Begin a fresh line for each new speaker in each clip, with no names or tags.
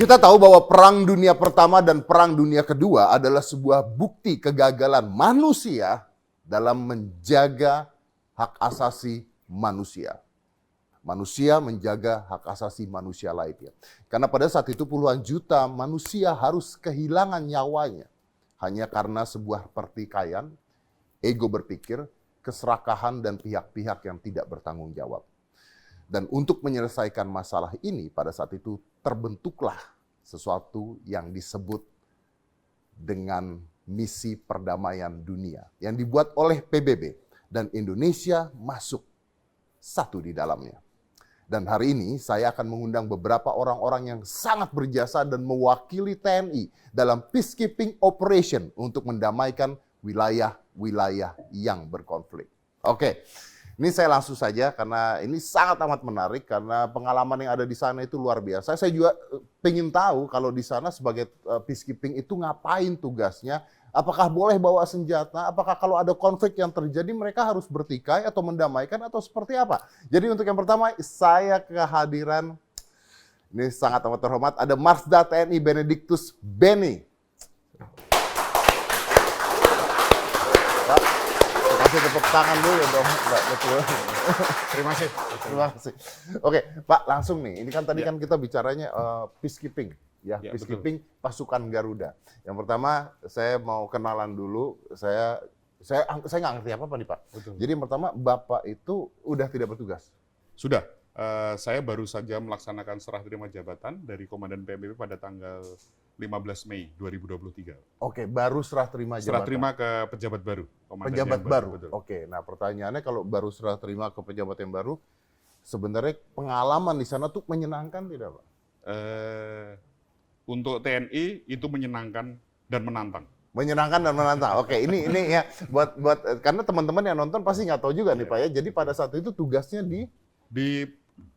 Kita tahu bahwa Perang Dunia Pertama dan Perang Dunia Kedua adalah sebuah bukti kegagalan manusia dalam menjaga hak asasi manusia. Manusia menjaga hak asasi manusia lainnya. Karena pada saat itu puluhan juta manusia harus kehilangan nyawanya hanya karena sebuah pertikaian, ego berpikir, keserakahan, dan pihak-pihak yang tidak bertanggung jawab. Dan untuk menyelesaikan masalah ini, pada saat itu terbentuklah sesuatu yang disebut dengan misi perdamaian dunia yang dibuat oleh PBB, dan Indonesia masuk satu di dalamnya. Dan hari ini saya akan mengundang beberapa orang-orang yang sangat berjasa dan mewakili TNI dalam peacekeeping operation untuk mendamaikan wilayah-wilayah yang berkonflik. Oke. Ini saya langsung saja karena ini sangat amat menarik karena pengalaman yang ada di sana itu luar biasa. Saya juga pengen tahu kalau di sana sebagai peacekeeping itu ngapain tugasnya. Apakah boleh bawa senjata? Apakah kalau ada konflik yang terjadi mereka harus bertikai atau mendamaikan atau seperti apa? Jadi untuk yang pertama saya kehadiran, ini sangat amat terhormat, ada Marsda TNI Benedictus Beni. Tepuk tangan dulu dong, Pak. Betul.
Terima kasih.
Terima kasih. Oke, Pak, langsung nih. Ini kan tadi kan kita bicaranya peacekeeping, ya, peacekeeping betul. Pasukan Garuda. Yang pertama, saya mau kenalan dulu. Saya nggak ngerti apa nih, Pak. Betul. Jadi yang pertama, Bapak itu udah tidak bertugas?
Sudah. Saya baru saja melaksanakan serah terima jabatan dari Komandan PMPB pada tanggal 15 Mei 2023.
Oke, baru serah terima jabatan.
Serah terima ke pejabat baru.
Pejabat baru. Oke, nah pertanyaannya kalau baru serah terima ke pejabat yang baru, sebenarnya pengalaman di sana tuh menyenangkan tidak, Pak?
Untuk TNI itu menyenangkan dan menantang.
Menyenangkan dan menantang. Oke, ini ya buat karena teman-teman yang nonton pasti nggak tahu juga nih, Pak ya. Jadi pada saat itu tugasnya di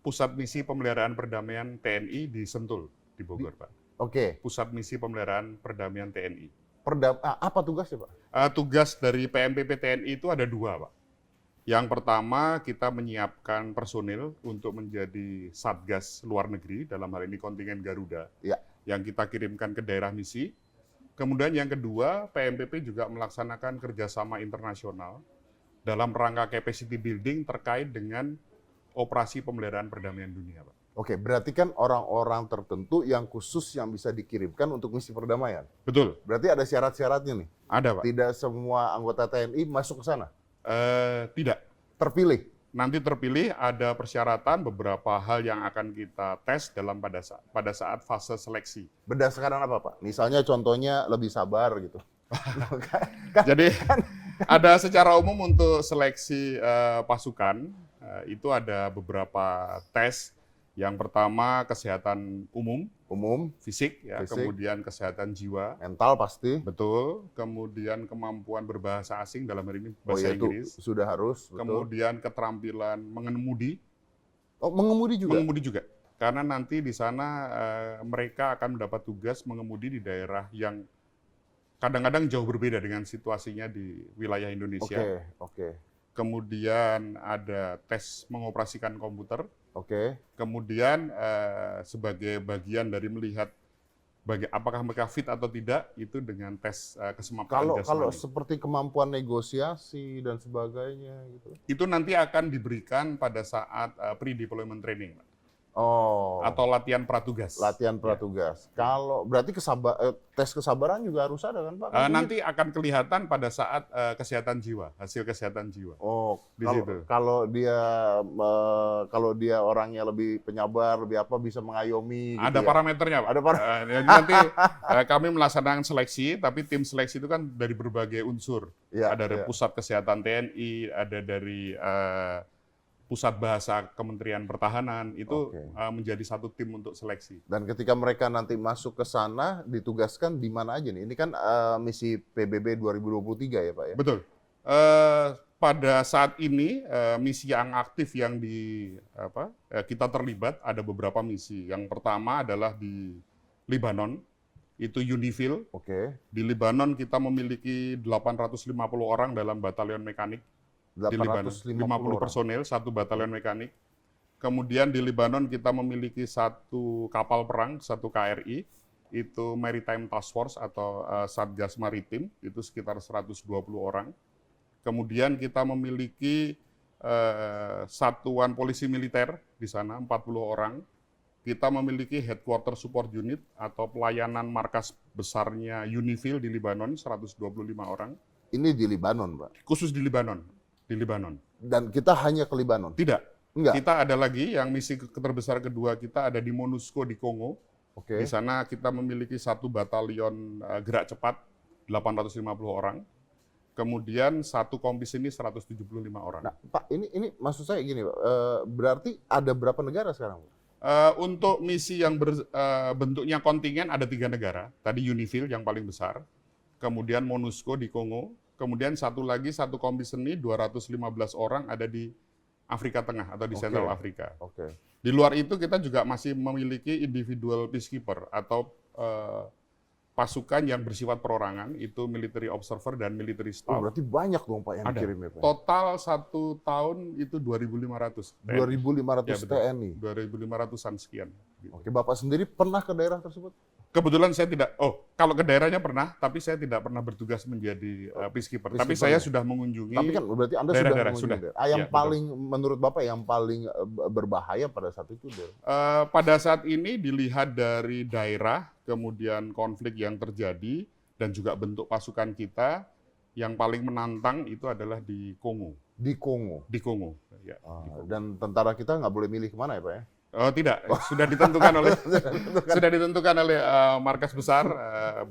Pusat Misi Pemeliharaan Perdamaian TNI di Sentul, di Bogor, Pak.
Oke.
Pusat Misi Pemeliharaan Perdamaian TNI.
Apa tugasnya, Pak?
Tugas dari PMPP TNI itu ada dua, Pak. Yang pertama, kita menyiapkan personil untuk menjadi Satgas luar negeri, dalam hal ini kontingen Garuda,
ya,
yang kita kirimkan ke daerah misi. Kemudian yang kedua, PMPP juga melaksanakan kerjasama internasional dalam rangka capacity building terkait dengan operasi pemeliharaan perdamaian dunia, Pak.
Oke, berarti kan orang-orang tertentu yang khusus yang bisa dikirimkan untuk misi perdamaian.
Betul.
Berarti ada syarat-syaratnya nih?
Ada, Pak.
Tidak semua anggota TNI masuk ke sana?
Tidak.
Terpilih?
Nanti terpilih, ada persyaratan beberapa hal yang akan kita tes pada saat fase seleksi.
Berdasarkan apa, Pak? Misalnya contohnya lebih sabar gitu.
Jadi ada secara umum untuk seleksi pasukan, itu ada beberapa tes. Yang pertama kesehatan umum, fisik, ya, kemudian kesehatan jiwa,
mental pasti,
betul, kemudian kemampuan berbahasa asing dalam hal ini bahasa Inggris,
sudah harus, betul.
Kemudian keterampilan mengemudi.
Oh, mengemudi juga?
Mengemudi juga, karena nanti di sana mereka akan mendapat tugas mengemudi di daerah yang kadang-kadang jauh berbeda dengan situasinya di wilayah Indonesia.
Oke.
Kemudian ada tes mengoperasikan komputer.
Oke.
Kemudian sebagai bagian dari melihat apakah mereka fit atau tidak, itu dengan tes kesemapatan jasmani.
Kalau seperti kemampuan negosiasi dan sebagainya gitu.
Itu nanti akan diberikan pada saat pre-deployment training, Pak.
Oh.
Atau latihan pratugas.
Latihan pratugas. Ya. Kalau berarti tes kesabaran juga harus ada kan, Pak?
Nanti akan kelihatan pada saat kesehatan jiwa, hasil kesehatan jiwa.
Oh, kalau dia orangnya lebih penyabar, lebih apa, bisa mengayomi.
Ada
gitu
parameternya, Pak.
Ada
jadi nanti kami melaksanakan seleksi, tapi tim seleksi itu kan dari berbagai unsur. Ya, ada dari Pusat Kesehatan TNI, ada dari Pusat Bahasa Kementerian Pertahanan, itu menjadi satu tim untuk seleksi.
Dan ketika mereka nanti masuk ke sana, ditugaskan di mana aja nih? Ini kan misi PBB 2023 ya, Pak ya?
Betul. Pada saat ini misi yang aktif yang kita terlibat ada beberapa misi. Yang pertama adalah di Lebanon, itu UNIFIL. Di Lebanon kita memiliki 850 orang dalam batalion mekanik. 850 personil, satu batalion mekanik. Kemudian di Lebanon kita memiliki satu kapal perang, satu KRI, itu Maritime Task Force atau Satgas Maritim, itu sekitar 120 orang. Kemudian kita memiliki satuan polisi militer di sana, 40 orang. Kita memiliki headquarter support unit atau pelayanan markas besarnya UNIFIL di Lebanon, 125 orang.
Ini di Libanon, Pak.
Khusus di Lebanon. Di Lebanon.
Dan kita hanya ke Libanon?
Tidak.
Enggak?
Kita ada lagi yang misi terbesar kedua kita ada di MONUSCO di Kongo.
Oke.
Di sana kita memiliki satu batalion gerak cepat 850 orang. Kemudian satu kompis ini 175 orang.
Nah, Pak, ini maksud saya gini, Pak. Berarti ada berapa negara sekarang, Pak?
Untuk misi yang bentuknya kontingen ada 3 negara. Tadi UNIFIL yang paling besar. Kemudian MONUSCO di Kongo. Kemudian satu lagi, satu kompis ini 215 orang ada di Afrika Tengah atau di Central Afrika.
Oke.
Di luar itu kita juga masih memiliki individual peacekeeper atau pasukan yang bersifat perorangan, itu military observer dan military
Oh,
staff.
berarti banyak dong, Pak, yang
Ada.
dikirim ya, Pak?
Total 1 tahun itu 2.500.
2.500
Ya, betul.
TNI.
2.500-an sekian. Gitu.
Oke, Bapak sendiri pernah ke daerah tersebut?
Kebetulan saya tidak, kalau ke daerahnya pernah, tapi saya tidak pernah bertugas menjadi peacekeeper. Tapi
peacekeeper
saya
ya.
sudah mengunjungi.
Tapi kan berarti Anda
daerah-daerah,
sudah
sudah.
mengunjungi daerah. Yang
Ya, betul.
paling, menurut Bapak, yang paling berbahaya pada saat itu,
Pada saat ini dilihat dari daerah, kemudian konflik yang terjadi, dan juga bentuk pasukan kita, yang paling menantang itu adalah di Kongo.
di Kongo.
Di Kongo. Ya, di Kongo.
Dan tentara kita nggak boleh milih kemana ya, Pak ya?
Tidak, sudah ditentukan oleh markas besar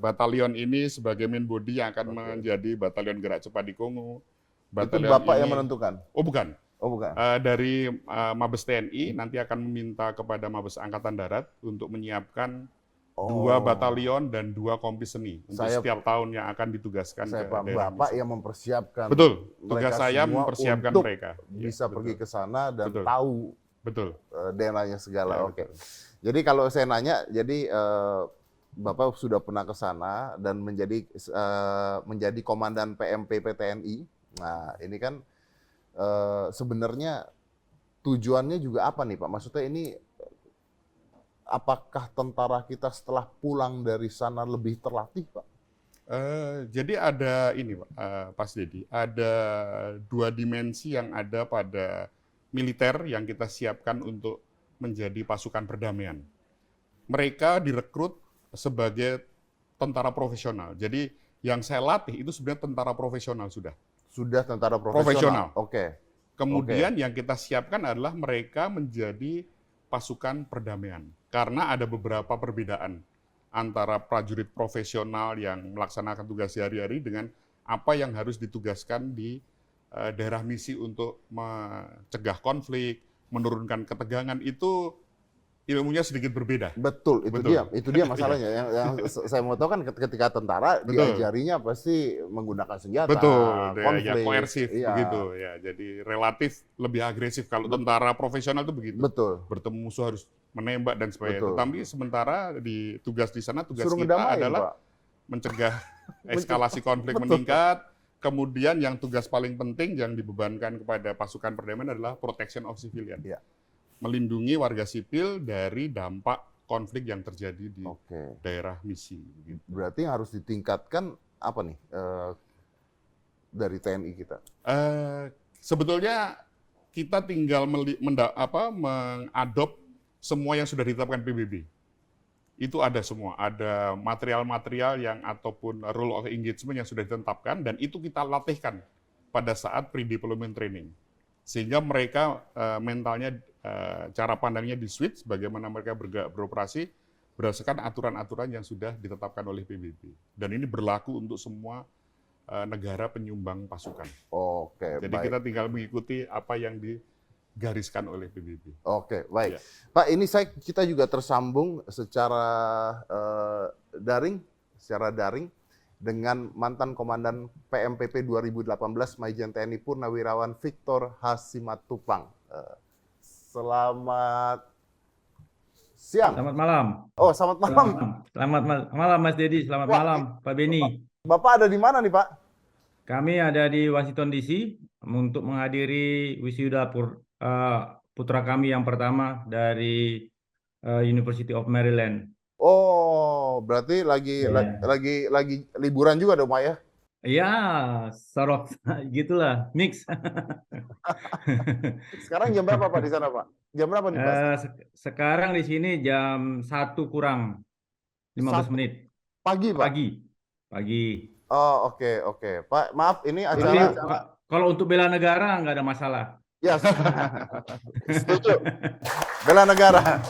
batalion ini sebagai main body yang akan menjadi batalion gerak cepat di Kongo.
Itu Bapak yang menentukan?
Oh bukan.
Oh bukan.
Dari Mabes TNI nanti akan meminta kepada Mabes Angkatan Darat untuk menyiapkan 2 batalion dan 2 kompis seni untuk setiap tahun yang akan ditugaskan
Saya
ke
paham,
daerah
Bapak
misi.
yang mempersiapkan.
Betul, tugas
mereka
saya
semua
mempersiapkan
untuk
mereka.
bisa
Ya,
pergi
betul.
ke sana dan
Betul.
tahu
Betul.
daerahnya segala.
Ya,
Oke.
betul.
Jadi kalau saya nanya, jadi Bapak sudah pernah ke sana dan menjadi komandan PMPP TNI. Nah, ini kan sebenarnya tujuannya juga apa nih, Pak? Maksudnya ini apakah tentara kita setelah pulang dari sana lebih terlatih, Pak?
Jadi ada ini, Pak Dedi, ada 2 dimensi yang ada pada militer yang kita siapkan untuk menjadi pasukan perdamaian. Mereka direkrut sebagai tentara profesional. Jadi yang saya latih itu sebenarnya tentara profesional sudah.
Sudah tentara profesional. Oke.
Kemudian yang kita siapkan adalah mereka menjadi pasukan perdamaian. Karena ada beberapa perbedaan antara prajurit profesional yang melaksanakan tugas sehari-hari dengan apa yang harus ditugaskan di daerah misi untuk mencegah konflik, menurunkan ketegangan, itu ilmunya sedikit berbeda.
Betul, itu dia masalahnya. yang saya mau tahu kan ketika tentara diajarinya pasti menggunakan senjata,
Betul,
konflik,
ya koersif
iya.
begitu ya. Jadi relatif lebih agresif kalau tentara profesional itu begitu.
Betul.
Bertemu musuh harus menembak dan sebagainya.
Betul.
Tetapi sementara di tugas di sana tugas
Suruh
kita
ngedamain,
adalah
Pak.
mencegah eskalasi konflik meningkat. Kemudian yang tugas paling penting yang dibebankan kepada pasukan perdamaian adalah protection of civilian.
Iya.
Melindungi warga sipil dari dampak konflik yang terjadi di
Oke.
daerah misi. Gitu.
Berarti yang harus ditingkatkan apa nih dari TNI kita?
Sebetulnya kita tinggal mengadop semua yang sudah ditetapkan PBB. Itu ada semua, ada material-material yang ataupun rule of engagement yang sudah ditetapkan dan itu kita latihkan pada saat pre-deployment training. Sehingga mereka mentalnya, cara pandangnya di switch, bagaimana mereka beroperasi berdasarkan aturan-aturan yang sudah ditetapkan oleh PBB. Dan ini berlaku untuk semua negara penyumbang pasukan.
Oke,
Jadi
baik.
kita tinggal mengikuti apa yang digariskan oleh PBB.
Oke, baik.
Ya.
Pak, ini kita juga tersambung secara daring dengan mantan Komandan PMPP 2018 Maijen TNI Purnawirawan Victor Hasimatupang. Selamat siang.
Selamat malam.
Oh, selamat malam.
Selamat malam Mas Dedi, selamat
Wah,
malam Pak Beni.
Bapak ada di mana nih, Pak?
Kami ada di Washington DC untuk menghadiri wisuda putra kami yang pertama dari University of Maryland.
Oh, berarti
Ya,
lagi liburan juga dong, Pak ya?
ya, sort of gitulah, mix.
Sekarang jam berapa Pak di sana, Pak? Jam berapa nih, Pak?
Sekarang di sini jam 1 kurang 15
Satu
menit
pagi, Pak.
pagi. Pagi.
Oh, oke, oke. Pak, maaf, ini
Tapi
acara...
kalau untuk bela negara nggak ada masalah.
Ya, setuju. Bela negara.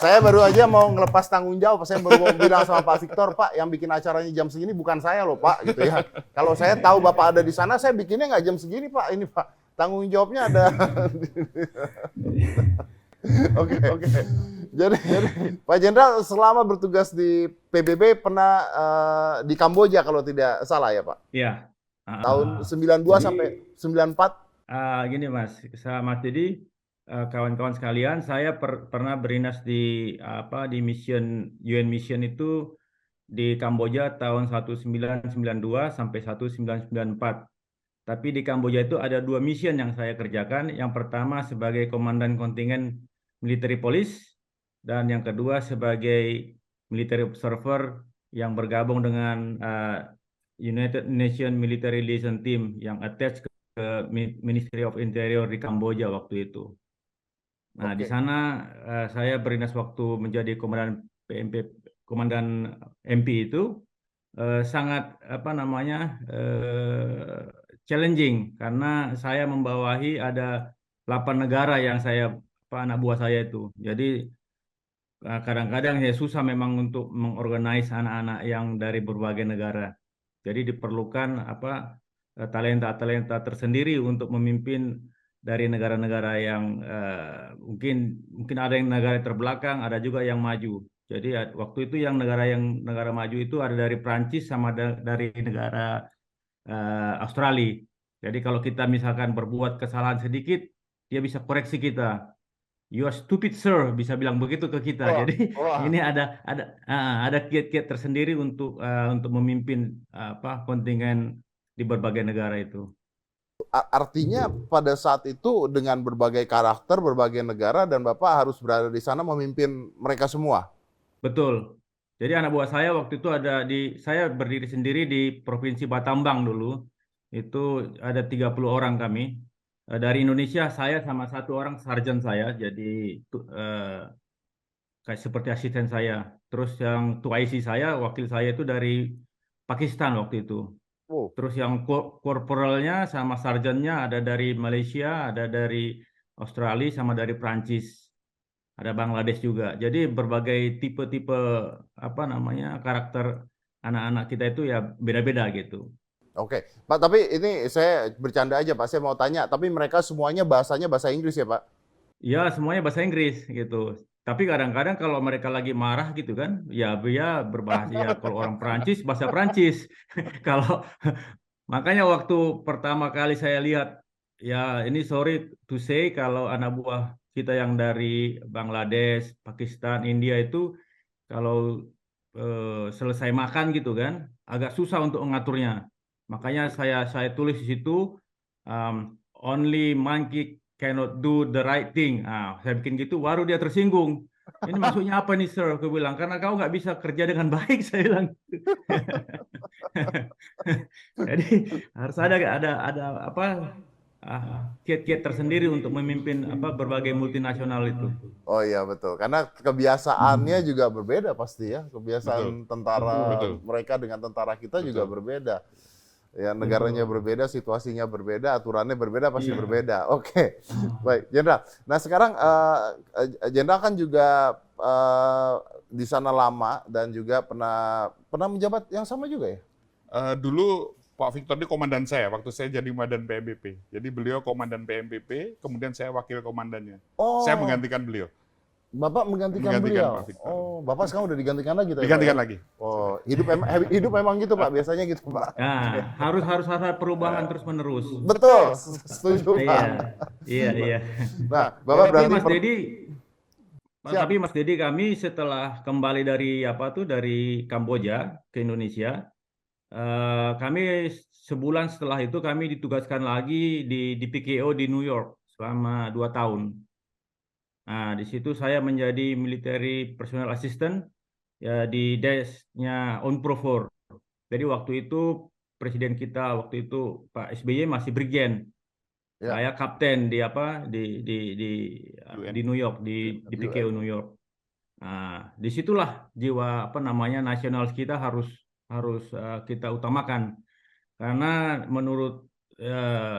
Saya baru aja mau ngelepas tanggung jawab. Saya baru mau bilang sama Pak Victor, Pak, yang bikin acaranya jam segini bukan saya loh, Pak, gitu ya. Kalau saya tahu Bapak ada di sana, saya bikinnya nggak jam segini, Pak. Ini, Pak, tanggung jawabnya ada. Oke, oke. Jadi, Pak Jenderal selama bertugas di PBB pernah di Kamboja kalau tidak salah ya, Pak?
Iya.
Tahun 92 sampai 94?
Gini Mas, Mas Dedi, kawan-kawan sekalian, saya pernah berdinas di mission UN mission itu di Kamboja tahun 1992 sampai 1994. Tapi di Kamboja itu ada 2 mission yang saya kerjakan. Yang pertama sebagai komandan kontingen military police dan yang kedua sebagai military observer yang bergabung dengan United Nations Military Liaison Team yang attached ke Ministry of Interior di Kamboja waktu itu. Nah, di
Oke.
sana saya berdinas waktu menjadi komandan PMP, komandan MP itu sangat challenging karena saya membawahi ada 8 negara yang anak buah saya itu. Jadi kadang-kadang ya susah memang untuk mengorganize anak-anak yang dari berbagai negara. Jadi diperlukan talenta-talenta tersendiri untuk memimpin dari negara-negara yang mungkin ada yang negara terbelakang, ada juga yang maju. Jadi waktu itu yang negara maju itu ada dari Prancis sama dari negara Australia. Jadi kalau kita misalkan berbuat kesalahan sedikit, dia bisa koreksi kita. You are stupid sir, bisa bilang begitu ke kita.
Wah,
Jadi
wah.
ini ada kiat-kiat tersendiri untuk memimpin kontingen di berbagai negara itu.
Artinya pada saat itu dengan berbagai karakter, berbagai negara, dan Bapak harus berada di sana memimpin mereka semua.
Betul. Jadi anak buah saya waktu itu saya berdiri sendiri di Provinsi Battambang dulu. Itu ada 30 orang kami. Dari Indonesia saya sama 1 orang sarjan saya, jadi kayak seperti asisten saya. Terus yang 2IC saya, wakil saya itu dari Pakistan waktu itu.
Oh,
Terus yang korporalnya sama sarjannya ada dari Malaysia, ada dari Australia, sama dari Prancis. Ada Bangladesh juga. Jadi berbagai tipe-tipe karakter anak-anak kita itu ya beda-beda gitu.
oke. Pak, tapi ini saya bercanda aja, Pak. Saya mau tanya, tapi mereka semuanya bahasanya bahasa Inggris ya, Pak?
Ya semuanya bahasa Inggris gitu. Tapi kadang-kadang kalau mereka lagi marah gitu kan, ya berbahasa ya kalau orang Perancis bahasa Perancis. Kalau makanya waktu pertama kali saya lihat, ya ini sorry to say kalau anak buah kita yang dari Bangladesh, Pakistan, India itu kalau selesai makan gitu kan, agak susah untuk mengaturnya. Makanya saya tulis di situ, only monkey cannot do the right thing. Saya bikin gitu, baru dia tersinggung. Ini maksudnya apa nih, sir? Aku bilang, karena kau nggak bisa kerja dengan baik, saya bilang. Jadi harus ada apa kiat-kiat tersendiri untuk memimpin berbagai multinasional itu.
Oh iya betul, karena kebiasaannya juga berbeda pasti ya.
Betul,
Kebiasaan tentara
betul.
mereka dengan tentara kita juga
Betul.
berbeda. Ya negaranya berbeda, situasinya berbeda, aturannya berbeda, pasti
Iya.
berbeda. Oke, baik, Jenderal. Nah sekarang Jenderal kan juga di sana lama dan juga pernah menjabat yang sama juga ya?
Dulu Pak Victor ini komandan saya waktu saya jadi komandan PMPP. Jadi beliau komandan PMPP, kemudian saya wakil komandannya. Saya
Oh,
menggantikan beliau.
Bapak menggantikan
Menggantikan
beliau.
Pak Victor.
Oh, Bapak sekarang udah digantikan lagi tuh ya, Pak,
Digantikan
ya?
lagi.
Oh, hidup emang gitu Pak, biasanya gitu Pak.
Nah, harus ada perubahan terus-menerus.
Betul, setuju
Iya,
Pak.
iya.
Nah, Bapak
Tapi
berarti
Mas Dedi,
Siap.
tapi Mas Dedi kami setelah kembali dari Kamboja ke Indonesia, kami sebulan setelah itu kami ditugaskan lagi di PKO di New York selama 2 tahun. Nah, di situ saya menjadi military personnel assistant ya di desknya UNPROFOR. Jadi waktu itu presiden kita waktu itu Pak SBY masih brigjen.
Ya,
Saya kapten di apa di
UN.
New York di PKO
UN.
New York. Nah, disitulah jiwa apa namanya nasionalis kita harus harus kita utamakan karena menurut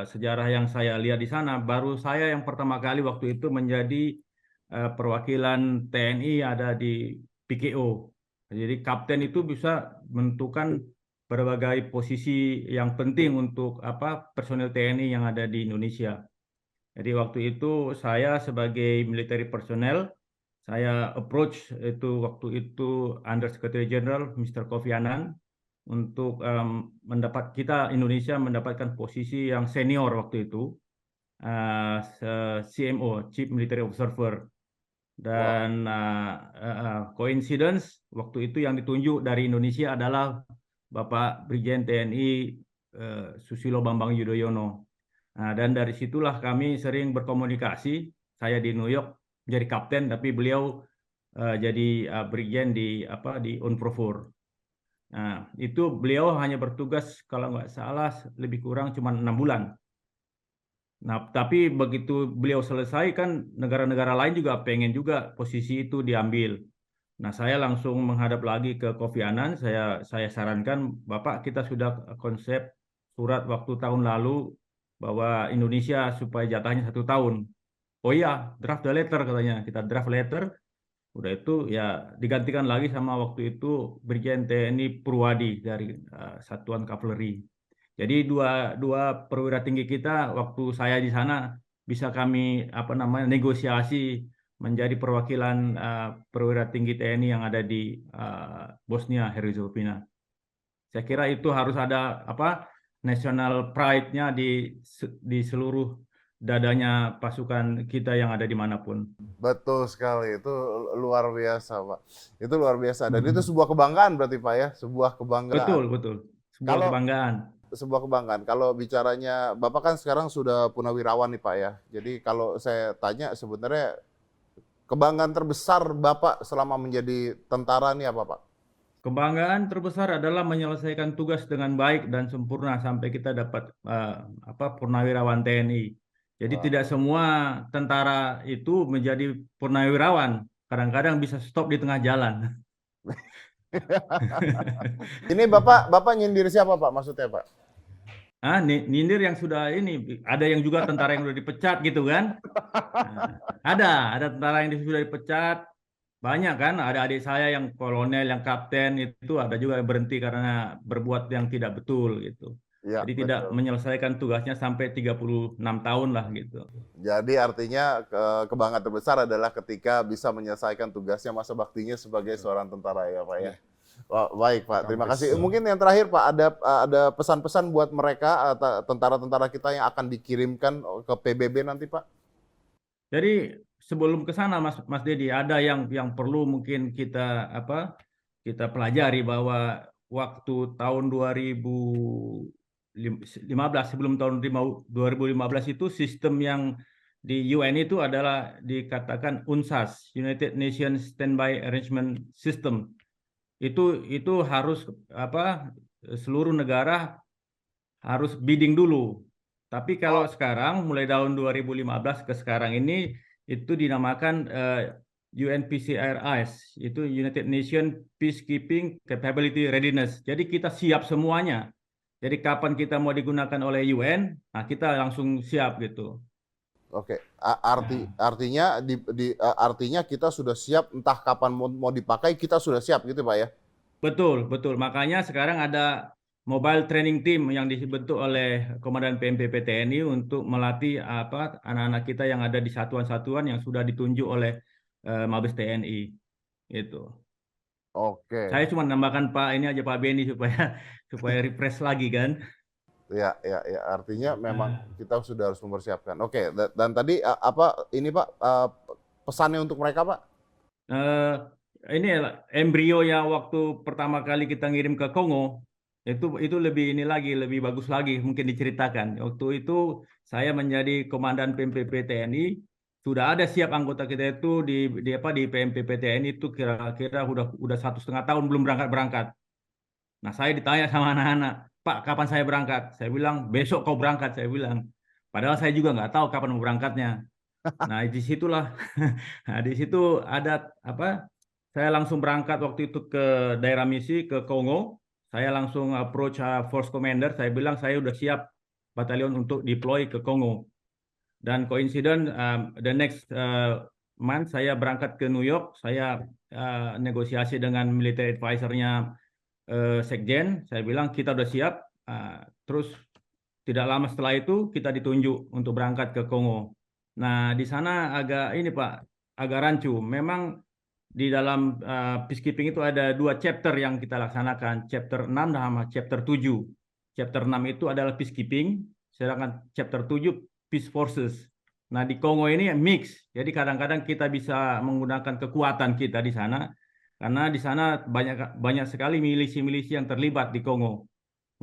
sejarah yang saya lihat di sana baru saya yang pertama kali waktu itu menjadi perwakilan TNI ada di PKO. Jadi kapten itu bisa menentukan berbagai posisi yang penting untuk apa personil TNI yang ada di Indonesia. Jadi waktu itu saya sebagai military personnel, saya approach itu waktu itu Under Secretary General Mr. Kofi Annan untuk kita Indonesia mendapatkan posisi yang senior waktu itu, CMO Chief Military Observer.
Wah,
Dan coincidence waktu itu yang ditunjuk dari Indonesia adalah Bapak Brigjen TNI Susilo Bambang Yudhoyono. Nah, dan dari situlah kami sering berkomunikasi. Saya di New York jadi kapten, tapi beliau jadi brigjen di UNPROFOR. Nah, itu beliau hanya bertugas kalau nggak salah lebih kurang cuma 6 bulan. Nah, tapi begitu beliau selesai kan negara-negara lain juga pengen juga posisi itu diambil. Nah, saya langsung menghadap lagi ke Kofi Annan. Saya sarankan, Bapak, kita sudah konsep surat waktu tahun lalu bahwa Indonesia supaya jatahnya 1 tahun. Oh iya, draft the letter katanya. Kita draft letter. Udah itu ya digantikan lagi sama waktu itu Brigjen TNI Purwadi dari Satuan Kavaleri. Jadi dua dua perwira tinggi kita waktu saya di sana bisa kami apa namanya negosiasi menjadi perwakilan perwira tinggi TNI yang ada di Bosnia Herzegovina. Saya kira itu harus ada apa national pride-nya di seluruh dadanya pasukan kita yang ada dimanapun.
betul sekali. Itu luar biasa, Pak. Itu luar biasa. Dan itu
Mhm.
sebuah kebanggaan berarti, Pak ya. Sebuah
Betul,
kebanggaan.
betul. Sebuah
Kalau
kebanggaan.
sebuah kebanggaan. Kalau bicaranya, Bapak kan sekarang sudah punawirawan nih, Pak ya. Jadi kalau saya tanya sebenarnya kebanggaan terbesar Bapak selama menjadi tentara nih apa, Pak?
Kebanggaan terbesar adalah menyelesaikan tugas dengan baik dan sempurna sampai kita dapat purnawirawan TNI. Jadi tidak
Wah.
semua tentara itu menjadi purnawirawan. Kadang-kadang bisa stop di tengah jalan.
Ini Bapak nyindir siapa, Pak? Maksudnya, Pak?
Nindir yang sudah ini, ada yang juga tentara yang sudah dipecat gitu kan? Nah, ada tentara yang sudah dipecat, banyak kan? Ada adik saya yang kolonel, yang kapten itu ada juga yang berhenti karena berbuat yang tidak betul gitu.
Iya,
Jadi tidak
betul.
menyelesaikan tugasnya sampai 36 tahun lah gitu.
Jadi artinya kebanggaan terbesar adalah ketika bisa menyelesaikan tugasnya masa baktinya sebagai seorang tentara ya, Pak ya.
Iya,
Wah, baik, Pak. Terima
sampai
kasih. Mungkin yang terakhir, Pak, ada pesan-pesan buat mereka tentara-tentara kita yang akan dikirimkan ke PBB nanti, Pak?
Jadi sebelum ke sana Mas Dedi ada yang perlu mungkin kita pelajari bahwa waktu tahun 2015 sebelum tahun 2015 itu sistem yang di UN itu adalah dikatakan UNSAS, United Nations Standby Arrangement System. Itu harus seluruh negara harus bidding dulu. Tapi kalau
Oh,
sekarang mulai tahun 2015 ke sekarang ini itu dinamakan UNPCRS, itu United Nations Peacekeeping Capability Readiness. Jadi kita siap semuanya. Jadi kapan kita mau digunakan oleh UN, nah kita langsung siap gitu.
oke.
Nah,
Artinya kita sudah siap entah kapan mau dipakai kita sudah siap gitu, Pak ya.
betul, betul. Makanya sekarang ada Mobile Training Team yang dibentuk oleh Komandan PMPP TNI untuk melatih anak-anak kita yang ada di satuan-satuan yang sudah ditunjuk oleh Mabes TNI. Itu.
Oke.
Saya cuma nambahkan Pak ini aja Pak Beni supaya supaya refresh lagi kan.
Ya, ya, ya. Artinya memang
Nah,
kita sudah harus mempersiapkan. Oke. Dan tadi ini Pak pesannya untuk mereka, Pak?
eh, ini embrio yang waktu pertama kali kita ngirim ke Kongo itu lebih ini lagi lebih bagus lagi mungkin diceritakan. Waktu itu saya menjadi komandan PMPP TNI sudah ada siap anggota kita itu di PMPP TNI itu kira-kira udah 1,5 tahun belum berangkat. Nah, saya ditanya sama anak-anak, Pak, kapan saya berangkat? Saya bilang, besok kau berangkat, saya bilang. Padahal saya juga nggak tahu kapan mau berangkatnya. Nah, disitulah, nah, di situ ada apa? Saya langsung berangkat waktu itu ke daerah misi ke Kongo. Saya langsung approach Force Commander. Saya bilang saya udah siap batalion untuk deploy ke Kongo. Dan coincident the next month saya berangkat ke New York. Saya negosiasi dengan military advisor-nya Sekjen. Saya bilang kita udah siap. Terus tidak lama setelah itu kita ditunjuk untuk berangkat ke Kongo. Nah, di sana agak ini Pak, agak rancu. Memang di dalam peacekeeping itu ada 2 chapter yang kita laksanakan, chapter 6 sama chapter 7. Chapter 6 itu adalah peacekeeping, sedangkan chapter 7 peace forces. Nah, di Kongo ini mix. Jadi kadang-kadang kita bisa menggunakan kekuatan kita di sana karena di sana banyak sekali milisi-milisi yang terlibat di Kongo.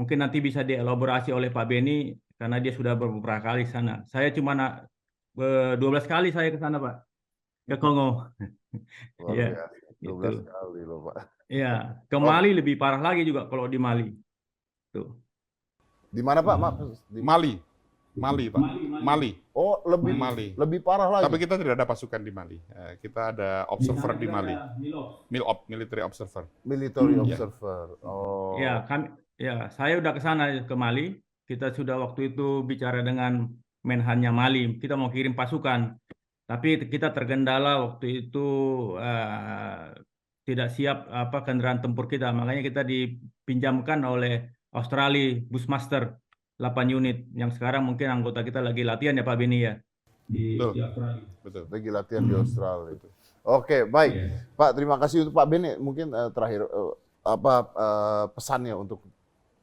Mungkin nanti bisa dielaborasi oleh Pak Beni karena dia sudah beberapa kali ke sana. Saya cuma 12 kali saya ke sana, Pak. Ke Kongo.
Luar
Ya,
biasa. 12
itu.
kali loh, Pak.
Ya, ke
Oh,
Mali lebih parah lagi juga kalau di Mali. Tuh.
di mana, Pak? Maaf.
Mali, Pak. Mali.
Oh,
Mali.
lebih parah lagi.
Tapi kita tidak ada pasukan di Mali. Kita ada observer di Mali. Military observer.
Military
Ya.
observer. Oh.
Saya udah ke sana ke Mali. Kita sudah waktu itu bicara dengan Menhannya Mali. Kita mau kirim pasukan. Tapi kita terkendala waktu itu tidak siap kendaraan tempur kita. Makanya kita dipinjamkan oleh Australia Bushmaster 8 unit yang sekarang mungkin anggota kita lagi latihan ya Pak Beni ya di Australia.
Betul.
Lagi latihan di Australia. Oke, baik. Pak, terima kasih untuk Pak Beni. Mungkin terakhir pesannya untuk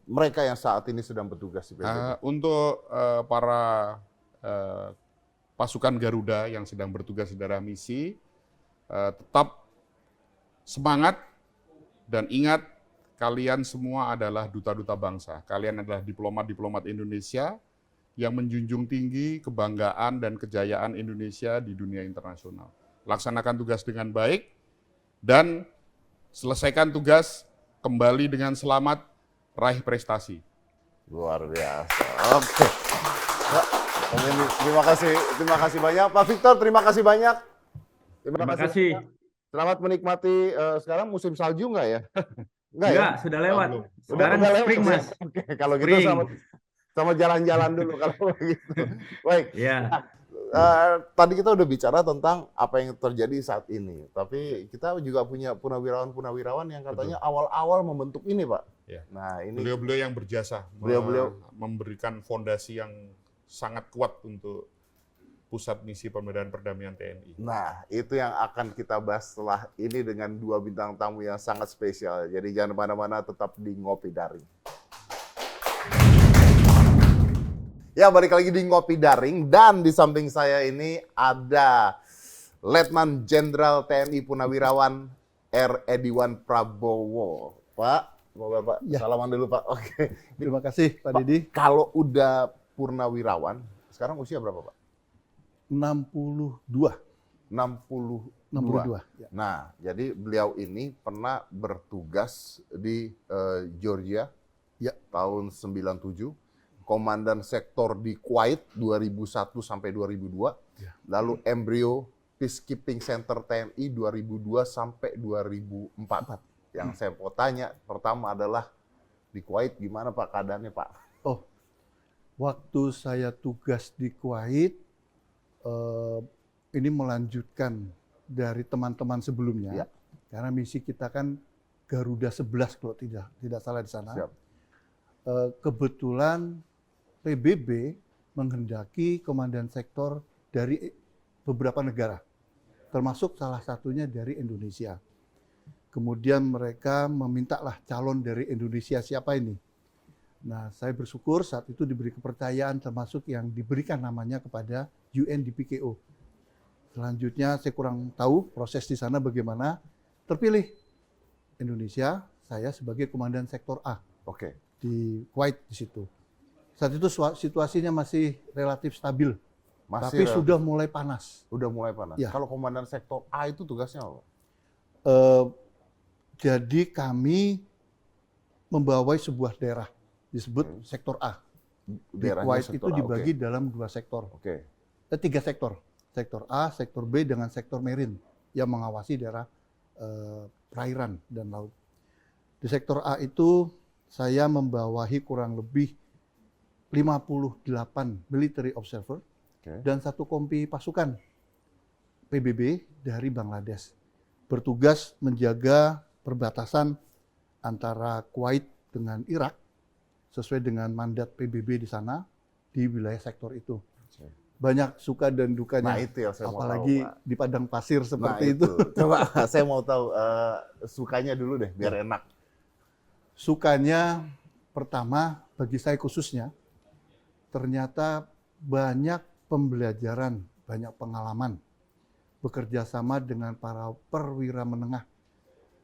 mereka yang saat ini sedang bertugas di PBB.
Untuk para pasukan Garuda yang sedang bertugas di daerah misi, tetap semangat dan ingat kalian semua adalah duta-duta bangsa. Kalian adalah diplomat-diplomat Indonesia yang menjunjung tinggi kebanggaan dan kejayaan Indonesia di dunia internasional. Laksanakan tugas dengan baik dan selesaikan tugas kembali dengan selamat, raih prestasi.
Luar biasa. Oke. Pak, terima kasih banyak. Pak Victor, terima kasih banyak.
Terima kasih.
Selamat menikmati. Sekarang musim salju nggak ya?
Enggak, sudah lewat. Sekarang
udah lewat,
spring,
ya?
Mas.
Oke, kalau gitu
Spring.
sama jalan-jalan dulu kalau begitu. Baik.
Ya.
Tadi kita udah bicara tentang apa yang terjadi saat ini, tapi kita juga punya punawirawan yang katanya awal-awal membentuk ini, Pak.
Ya.
Nah, ini
Beliau-beliau yang berjasa,
Beliau-beliau
memberikan fondasi yang sangat kuat untuk Pusat Misi Pemberdayaan Perdamaian TNI.
Nah, itu yang akan kita bahas setelah ini dengan 2 bintang tamu yang sangat spesial. Jadi jangan kemana-mana, tetap di Ngopi Daring. Ya, balik lagi di Ngopi Daring, dan di samping saya ini ada Letnan Jenderal TNI Purnawirawan R. Ediwan Prabowo. Pak, Bapak,
Ya.
salaman dulu Pak. Oke.
Terima kasih Pak Didi.
Kalau udah purnawirawan, sekarang usia berapa Pak?
62.
62.
Ya.
Nah, jadi beliau ini pernah bertugas di Georgia
Ya.
tahun 97, komandan sektor di Kuwait 2001 sampai 2002,
Ya.
lalu embrio Peacekeeping Center TNI 2002 sampai 2004. Yang saya mau tanya pertama adalah di Kuwait gimana Pak keadaannya Pak?
Oh, waktu saya tugas di Kuwait, ini melanjutkan dari teman-teman sebelumnya.
Ya.
Karena misi kita kan Garuda 11 kalau tidak salah di sana.
Siap.
Kebetulan PBB menghendaki komandan sektor dari beberapa negara, termasuk salah satunya dari Indonesia. Kemudian mereka memintalah calon dari Indonesia siapa ini. Nah, saya bersyukur saat itu diberi kepercayaan termasuk yang diberikan namanya kepada UNDPKO. Selanjutnya saya kurang tahu proses di sana bagaimana. Terpilih Indonesia, saya sebagai komandan sektor A
Oke.
di Kuwait di situ. Saat itu situasinya masih relatif stabil. tapi
Masih
sudah mulai panas.
udah mulai panas.
Ya.
Kalau komandan sektor A itu tugasnya apa?
Eh, jadi kami membawai sebuah daerah disebut sektor A. Di
Daerahnya
Kuwait itu
sektor A,
dibagi dalam 2 sektor.
Oke.
3 sektor. Sektor A, sektor B dengan sektor marine yang mengawasi daerah perairan dan laut. Di sektor A itu saya membawahi kurang lebih 58 military observer
Oke.
dan 1 kompi pasukan PBB dari Bangladesh. Bertugas menjaga perbatasan antara Kuwait dengan Irak sesuai dengan mandat PBB di sana di wilayah sektor itu.
Oke.
Banyak suka dan dukanya.
Nah, itu yang saya mau
Apalagi
tahu, Pak.
di padang pasir
Nah,
seperti itu.
Coba saya mau tahu sukanya dulu deh, biar enak.
Sukanya pertama bagi saya khususnya, ternyata banyak pembelajaran, banyak pengalaman bekerja sama dengan para perwira menengah.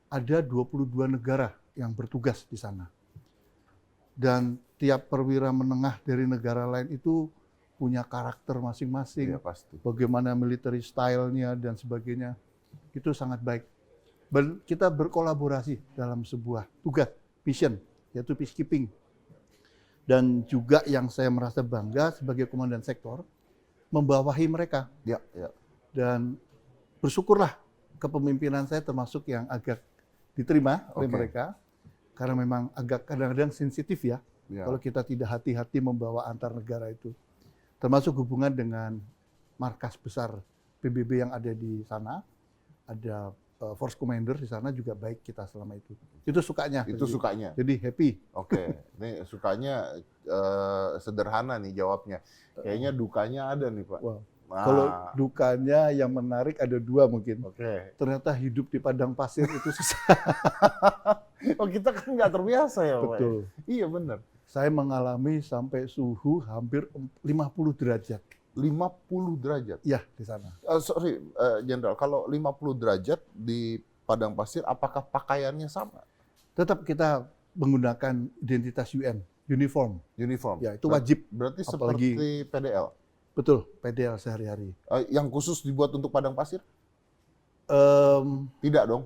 Ada 22 negara yang bertugas di sana. Dan tiap perwira menengah dari negara lain itu punya karakter masing-masing.
Iya, pasti.
Bagaimana military style-nya dan sebagainya. Itu sangat baik. Kita berkolaborasi dalam sebuah tugas, mission, yaitu peacekeeping. Dan juga yang saya merasa bangga sebagai komandan sektor, membawahi mereka.
Ya, ya.
Dan bersyukurlah kepemimpinan saya termasuk yang agak diterima oleh
Oke.
mereka. Karena memang agak kadang-kadang sensitif ya,
Ya.
kalau kita tidak hati-hati membawa antar negara itu. Termasuk hubungan dengan markas besar PBB yang ada di sana, ada Force Commander di sana juga baik kita selama itu. Itu sukanya.
Itu sukanya.
Jadi happy.
Oke, ini sukanya sederhana nih jawabnya. Kayaknya dukanya ada nih, Pak.
Wow.
Nah,
Kalau dukanya yang menarik ada 2 mungkin.
oke.
Ternyata hidup di padang pasir itu susah.
Oh, kita kan nggak terbiasa ya, Pak.
Betul.
Iya, benar.
Saya mengalami sampai suhu hampir 50 derajat.
50 derajat.
Ya, di sana.
Sorry, Jenderal, kalau 50 derajat di padang pasir, apakah pakaiannya sama?
Tetap kita menggunakan identitas UN, uniform.
Uniform?
Ya, itu wajib.
Berarti
Apalagi-
seperti PDL?
Betul, PDL sehari-hari.
Yang khusus dibuat untuk padang pasir?
Em,
Tidak dong?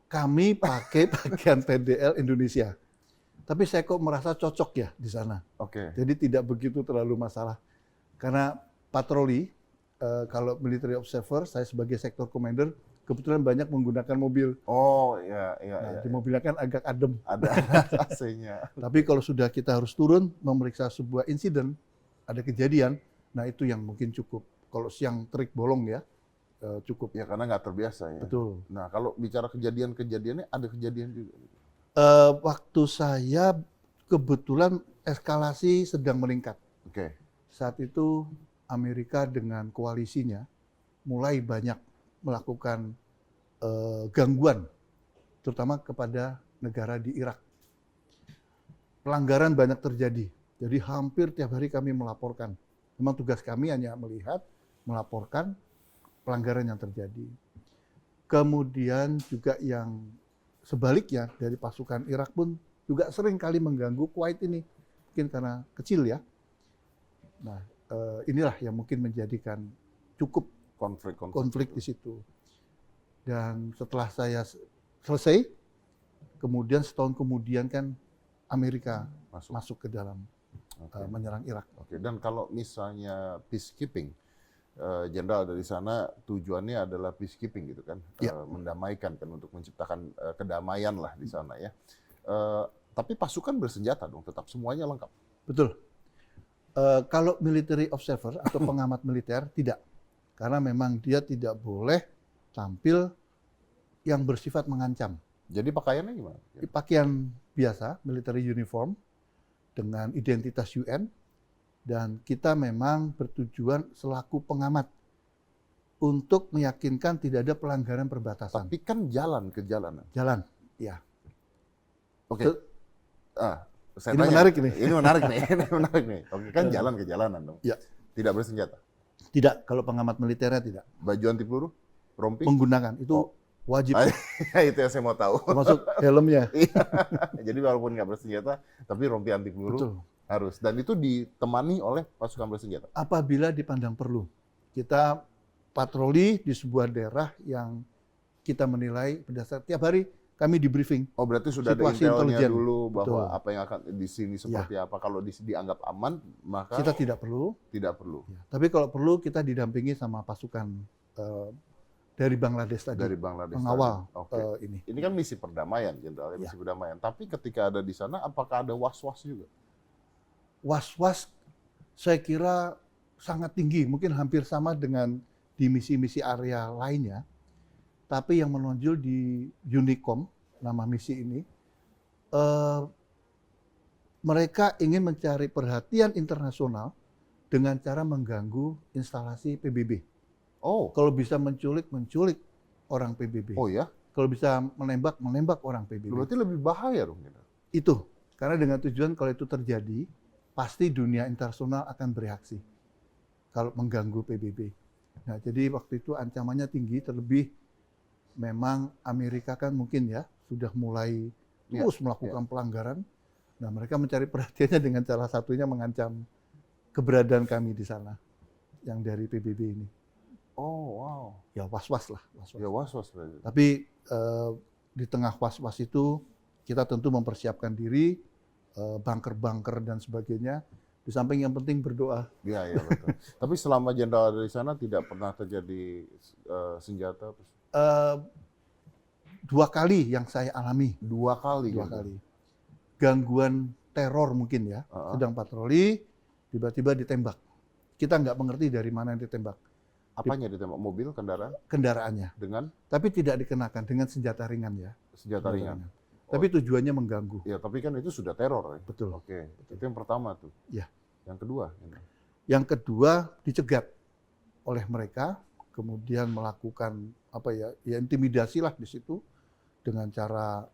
kami pakai pakaian PDL Indonesia. Tapi saya kok merasa cocok ya di sana.
Oke.
Jadi tidak begitu terlalu masalah. Karena patroli, kalau military observer, saya sebagai sektor commander, kebetulan banyak menggunakan mobil.
Oh, iya, iya,
Nah,
iya.
di mobilnya kan agak adem.
Ada AC-nya.
Tapi kalau sudah kita harus turun, memeriksa sebuah insiden, ada kejadian, nah itu yang mungkin cukup. Kalau siang terik bolong ya, cukup.
Ya, karena nggak terbiasa ya.
Betul.
Nah, kalau bicara kejadian-kejadiannya, ada kejadian juga.
Waktu saya kebetulan eskalasi sedang meningkat.
Oke.
Saat itu Amerika dengan koalisinya mulai banyak melakukan gangguan, terutama kepada negara di Irak. Pelanggaran banyak terjadi, jadi hampir tiap hari kami melaporkan. Memang tugas kami hanya melihat, melaporkan pelanggaran yang terjadi. Kemudian juga yang sebaliknya dari pasukan Irak pun juga sering kali mengganggu Kuwait ini, mungkin karena kecil ya. Nah, inilah yang mungkin menjadikan cukup konflik di situ. Dan setelah saya selesai, kemudian setahun kemudian kan Amerika masuk ke dalam menyerang Irak.
Oke. Dan kalau misalnya peacekeeping, Jenderal dari sana tujuannya adalah peacekeeping gitu kan,
Ya.
mendamaikan kan untuk menciptakan kedamaian lah di sana ya. Tapi pasukan bersenjata dong, tetap semuanya lengkap.
Betul. Kalau military observer atau pengamat militer tidak, karena memang dia tidak boleh tampil yang bersifat mengancam.
Jadi pakaiannya gimana?
Pakaian biasa, military uniform dengan identitas UN, dan kita memang bertujuan selaku pengamat untuk meyakinkan tidak ada pelanggaran perbatasan.
Tapi kan jalan ke jalanan.
Jalan, ya.
Oke. Saya
Ini
tanya.
menarik nih.
Ini menarik nih. Ini menarik nih. Oke, kan jalan ke jalanan dong.
Ya.
Tidak bersenjata.
Tidak, kalau pengamat militernya tidak.
Baju anti peluru, rompi.
Menggunakan, itu wajib.
Itu yang saya mau tahu.
Termasuk helmnya.
Jadi walaupun nggak bersenjata, tapi rompi anti peluru
Betul.
Harus. Dan itu ditemani oleh pasukan bersenjata.
Apabila dipandang perlu, kita patroli di sebuah daerah yang kita menilai berdasar tiap hari kami di briefing.
Oh, berarti sudah ada
Situasi
intelnya
intelijen.
dulu bahwa
Betul.
apa yang akan di sini seperti apa. Kalau dianggap aman, maka
Kita tidak perlu.
tidak perlu.
Ya, tapi kalau perlu kita didampingi sama pasukan dari Bangladesh tadi,
Dari Bangladesh
mengawal
tadi. Oke.
ini.
Ini kan misi perdamaian, Jenderal, misi perdamaian. Tapi ketika ada di sana, apakah ada was-was juga?
Was-was saya kira sangat tinggi, mungkin hampir sama dengan di misi-misi area lainnya. Tapi yang menonjol di UNICOM, nama misi ini, mereka ingin mencari perhatian internasional dengan cara mengganggu instalasi PBB.
Oh,
Kalau bisa menculik orang PBB.
oh ya?
Kalau bisa menembak orang PBB.
Berarti lebih bahaya dong, Jenderal.
Itu, karena dengan tujuan kalau itu terjadi, pasti dunia internasional akan bereaksi kalau mengganggu PBB. Nah, jadi waktu itu ancamannya tinggi, terlebih memang Amerika kan mungkin ya sudah mulai terus melakukan pelanggaran. Nah, mereka mencari perhatiannya dengan salah satunya mengancam keberadaan kami di sana yang dari PBB ini.
Oh, wow.
Ya was-was lah, was-was.
Ya was-was berarti.
Tapi di tengah was-was itu kita tentu mempersiapkan diri, bunker-bunker dan sebagainya. Di samping yang penting berdoa.
Iya, iya betul. Tapi selama Jenderal ada di sana tidak pernah terjadi senjata?
2 kali yang saya alami.
2 kali.
2
Jenderal?
kali. Gangguan teror mungkin ya. Sedang patroli, tiba-tiba ditembak. Kita nggak mengerti dari mana yang ditembak.
Apanya ditembak? Mobil, kendaraan?
Kendaraannya.
Dengan
Tapi tidak dikenakan dengan senjata ringan ya.
senjata ringan?
Tapi tujuannya mengganggu.
Ya, tapi kan itu sudah teror. Ya?
Betul.
Oke, itu yang pertama tuh.
Ya.
Yang kedua? Jenderal?
Yang kedua dicegat oleh mereka, kemudian melakukan ya intimidasi lah di situ dengan cara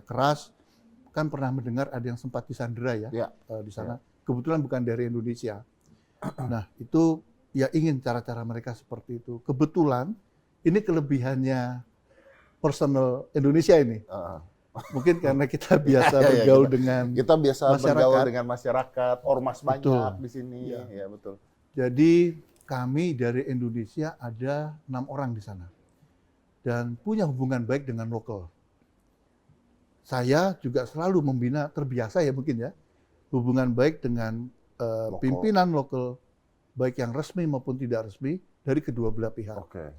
keras. Kan pernah mendengar ada yang sempat disandera ya,
Ya.
di sana. Kebetulan bukan dari Indonesia. Nah itu ya ingin cara-cara mereka seperti itu. Kebetulan ini kelebihannya personal Indonesia ini. Mungkin karena kita biasa
Ya,
bergaul dengan
Kita biasa
masyarakat.
bergaul dengan masyarakat, ormas banyak
Betul.
di sini.
Ya.
Ya, betul.
Jadi kami dari Indonesia ada 6 orang di sana dan punya hubungan baik dengan lokal. Saya juga selalu membina, terbiasa ya mungkin ya, hubungan baik dengan pimpinan lokal, baik yang resmi maupun tidak resmi dari kedua belah pihak.
Oke.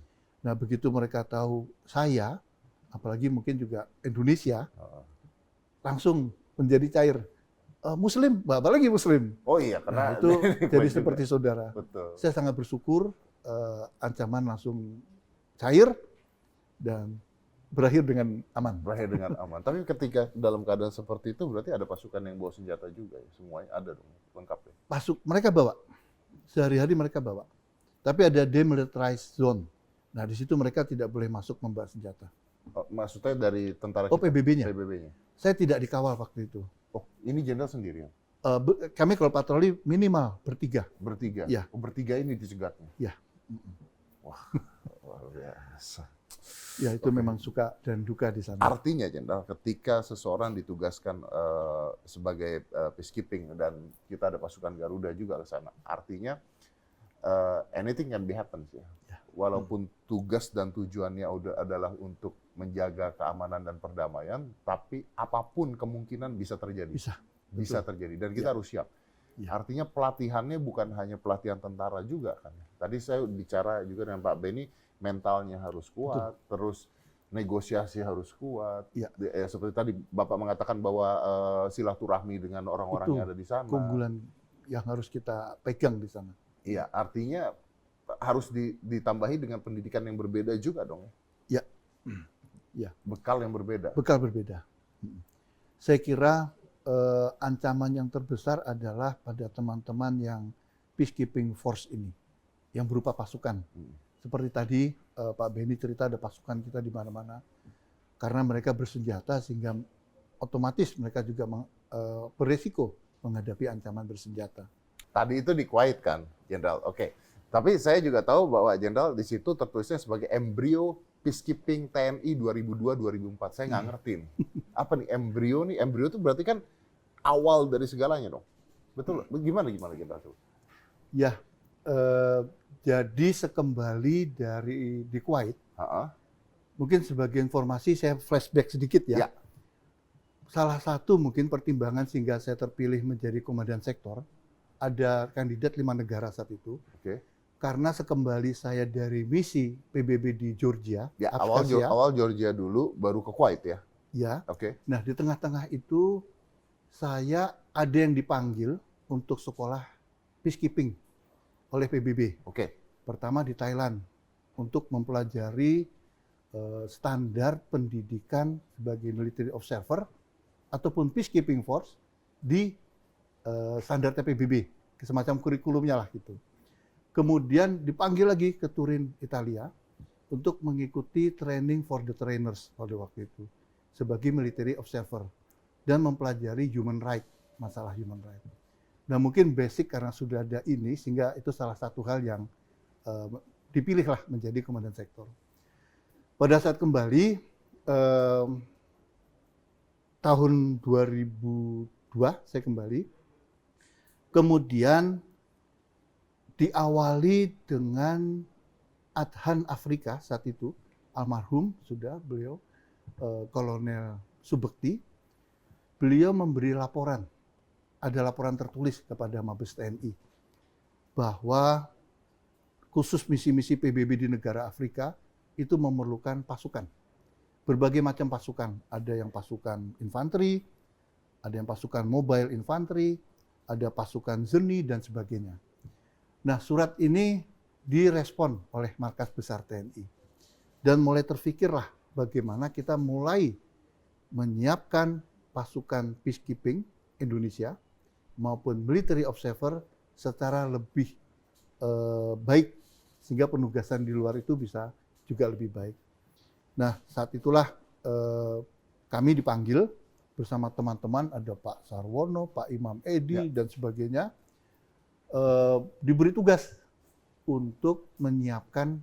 Nah begitu mereka tahu saya, apalagi mungkin juga Indonesia, langsung menjadi cair. Muslim, apalagi Muslim.
Oh iya,
Nah,
karena
itu jadi seperti saudara.
Betul.
Saya sangat bersyukur ancaman langsung cair dan berakhir dengan aman.
Berakhir dengan aman. Tapi ketika dalam keadaan seperti itu berarti ada pasukan yang bawa senjata juga ya. Semuanya ada dong, lengkap ya.
Mereka bawa. Sehari-hari mereka bawa. Tapi ada demilitarized zone. Nah, di situ mereka tidak boleh masuk membawa senjata.
Oh, maksudnya dari tentara
Oh,
kita?
PBB-nya.
PBB-nya.
Saya tidak dikawal waktu itu.
Oh, ini jenderal sendirian?
Kami kalau patroli minimal bertiga.
Bertiga?
Iya.
Oh, bertiga ini dicegatnya?
Iya.
Wah, luar biasa.
Ya, itu memang suka dan duka di sana.
Artinya, Jenderal, ketika seseorang ditugaskan sebagai peacekeeping dan kita ada pasukan Garuda juga ke sana, artinya anything can be happens ya. Walaupun tugas dan tujuannya adalah untuk menjaga keamanan dan perdamaian, tapi apapun kemungkinan bisa terjadi. Bisa terjadi dan kita harus siap.
Ya.
Artinya pelatihannya bukan hanya pelatihan tentara juga kan. Tadi saya bicara juga dengan Pak Benny, mentalnya harus kuat, terus negosiasi harus kuat.
Ya.
Seperti tadi Bapak mengatakan bahwa silaturahmi dengan orang-orang yang ada di sana.
Keunggulan yang harus kita pegang di sana.
Iya, artinya harus ditambahi dengan pendidikan yang berbeda juga dong.
Ya. Ya.
Bekal yang berbeda.
Bekal berbeda. Saya kira ancaman yang terbesar adalah pada teman-teman yang peacekeeping force ini, yang berupa pasukan. Seperti tadi Pak Benny cerita ada pasukan kita di mana-mana, karena mereka bersenjata sehingga otomatis mereka juga beresiko menghadapi ancaman bersenjata.
Tadi itu di Kuwait kan, Jenderal. Oke. Tapi saya juga tahu bahwa Jenderal di situ tertulisnya sebagai embrio peacekeeping TNI 2002-2004. Saya nggak ngerti nih. Apa nih embrio nih? Embrio itu berarti kan awal dari segalanya dong. Betul. Gimana kita tuh?
Ya, jadi sekembali di Kuwait, mungkin sebagai informasi saya flashback sedikit ya.
Ya.
Salah satu mungkin pertimbangan sehingga saya terpilih menjadi komandan sektor, ada kandidat 5 negara saat itu.
Oke.
Karena sekembali saya dari misi PBB di Georgia,
Ya,
Abkhazia,
awal Georgia dulu, baru ke Kuwait ya.
ya.
Oke.
Nah, di tengah-tengah itu saya ada yang dipanggil untuk sekolah peacekeeping oleh PBB.
Oke.
Pertama di Thailand untuk mempelajari standar pendidikan sebagai military observer ataupun peacekeeping force di standar PBB, semacam kurikulumnya lah gitu. Kemudian dipanggil lagi ke Turin, Italia untuk mengikuti training for the trainers pada waktu itu sebagai military observer dan mempelajari human right, masalah human right. Nah, mungkin basic karena sudah ada ini sehingga itu salah satu hal yang dipilihlah menjadi komandan sektor. Pada saat kembali tahun 2002 saya kembali. Kemudian diawali dengan Adhan Afrika saat itu, almarhum sudah beliau, Kolonel Subekti. Beliau memberi laporan, ada laporan tertulis kepada Mabes TNI, bahwa khusus misi-misi PBB di negara Afrika itu memerlukan pasukan. Berbagai macam pasukan, ada yang pasukan infanteri, ada yang pasukan mobile infanteri, ada pasukan zeni dan sebagainya. Nah, surat ini direspon oleh Markas Besar TNI. Dan mulai terfikirlah bagaimana kita mulai menyiapkan pasukan peacekeeping Indonesia maupun military observer secara lebih baik, sehingga penugasan di luar itu bisa juga lebih baik. Nah, saat itulah kami dipanggil bersama teman-teman, ada Pak Sarwono, Pak Imam Edi, dan sebagainya, diberi tugas untuk menyiapkan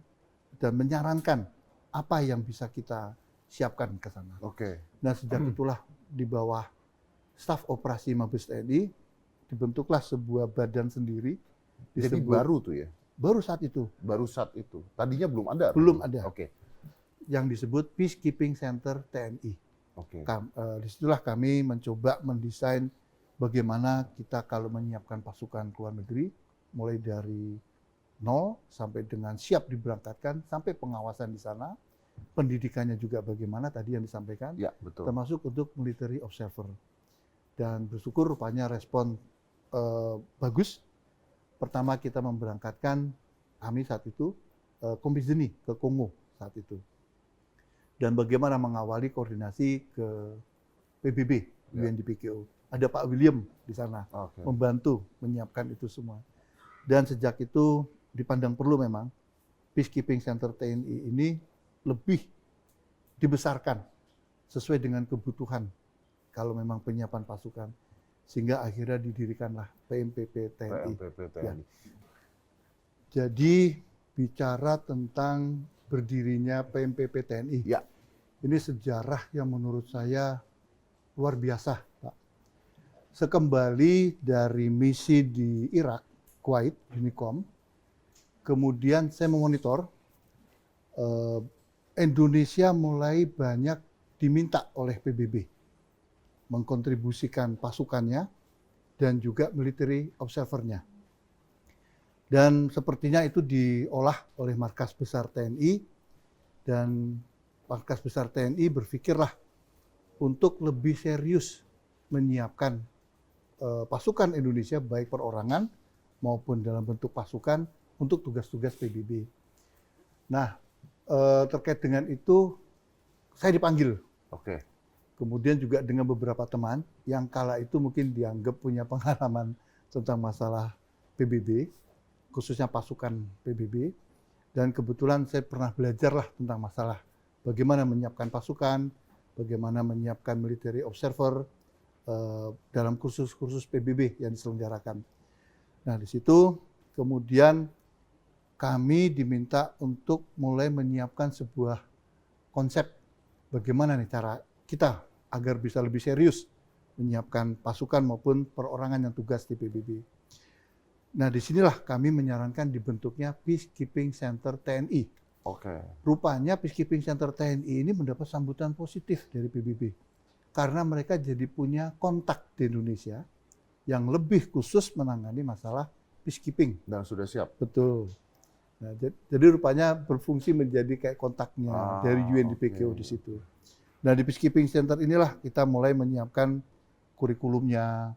dan menyarankan apa yang bisa kita siapkan ke sana.
Oke.
Nah, sejak itulah di bawah staf operasi Mabes TNI dibentuklah sebuah badan sendiri.
Jadi baru tuh ya?
Baru saat itu.
Baru saat itu. Tadinya belum ada?
Belum ada.
Oke.
Yang disebut Peacekeeping Center TNI.
Oke.
Disitulah kami mencoba mendesain bagaimana kita kalau menyiapkan pasukan ke luar negeri, mulai dari nol sampai dengan siap diberangkatkan, sampai pengawasan di sana, pendidikannya juga bagaimana tadi yang disampaikan,
Ya, betul.
termasuk untuk military observer. Dan bersyukur rupanya respon bagus. Pertama kita memberangkatkan, kami saat itu, Kombes Zeni ke Kongo saat itu. Dan bagaimana mengawali koordinasi ke PBB, UNDPKO. Ada Pak William di sana, membantu menyiapkan itu semua. Dan sejak itu dipandang perlu memang, Peacekeeping Center TNI ini lebih dibesarkan sesuai dengan kebutuhan kalau memang penyiapan pasukan. Sehingga akhirnya didirikanlah PMPP TNI. Ya. Jadi bicara tentang berdirinya PMPP TNI, ini sejarah yang menurut saya luar biasa, Pak. Sekembali dari misi di Irak, Kuwait, Unicom, kemudian saya memonitor Indonesia mulai banyak diminta oleh PBB mengkontribusikan pasukannya dan juga military observernya. Dan sepertinya itu diolah oleh Markas Besar TNI, dan Markas Besar TNI berpikirlah untuk lebih serius menyiapkan pasukan Indonesia baik perorangan maupun dalam bentuk pasukan untuk tugas-tugas PBB. Nah, terkait dengan itu saya dipanggil.
Oke.
Kemudian juga dengan beberapa teman yang kala itu mungkin dianggap punya pengalaman tentang masalah PBB, khususnya pasukan PBB. Dan kebetulan saya pernah belajarlah tentang masalah bagaimana menyiapkan pasukan, bagaimana menyiapkan military observer dalam kursus-kursus PBB yang diselenggarakan. Nah, di situ kemudian kami diminta untuk mulai menyiapkan sebuah konsep bagaimana nih cara kita agar bisa lebih serius menyiapkan pasukan maupun perorangan yang tugas di PBB. Nah, disinilah kami menyarankan dibentuknya Peacekeeping Center TNI.
Oke.
Rupanya Peacekeeping Center TNI ini mendapat sambutan positif dari PBB. Karena mereka jadi punya kontak di Indonesia yang lebih khusus menangani masalah peacekeeping.
Dan sudah siap.
Betul. Nah, jadi rupanya berfungsi menjadi kayak kontaknya dari UNDPKO di situ. Nah, di Peacekeeping Center inilah kita mulai menyiapkan kurikulumnya,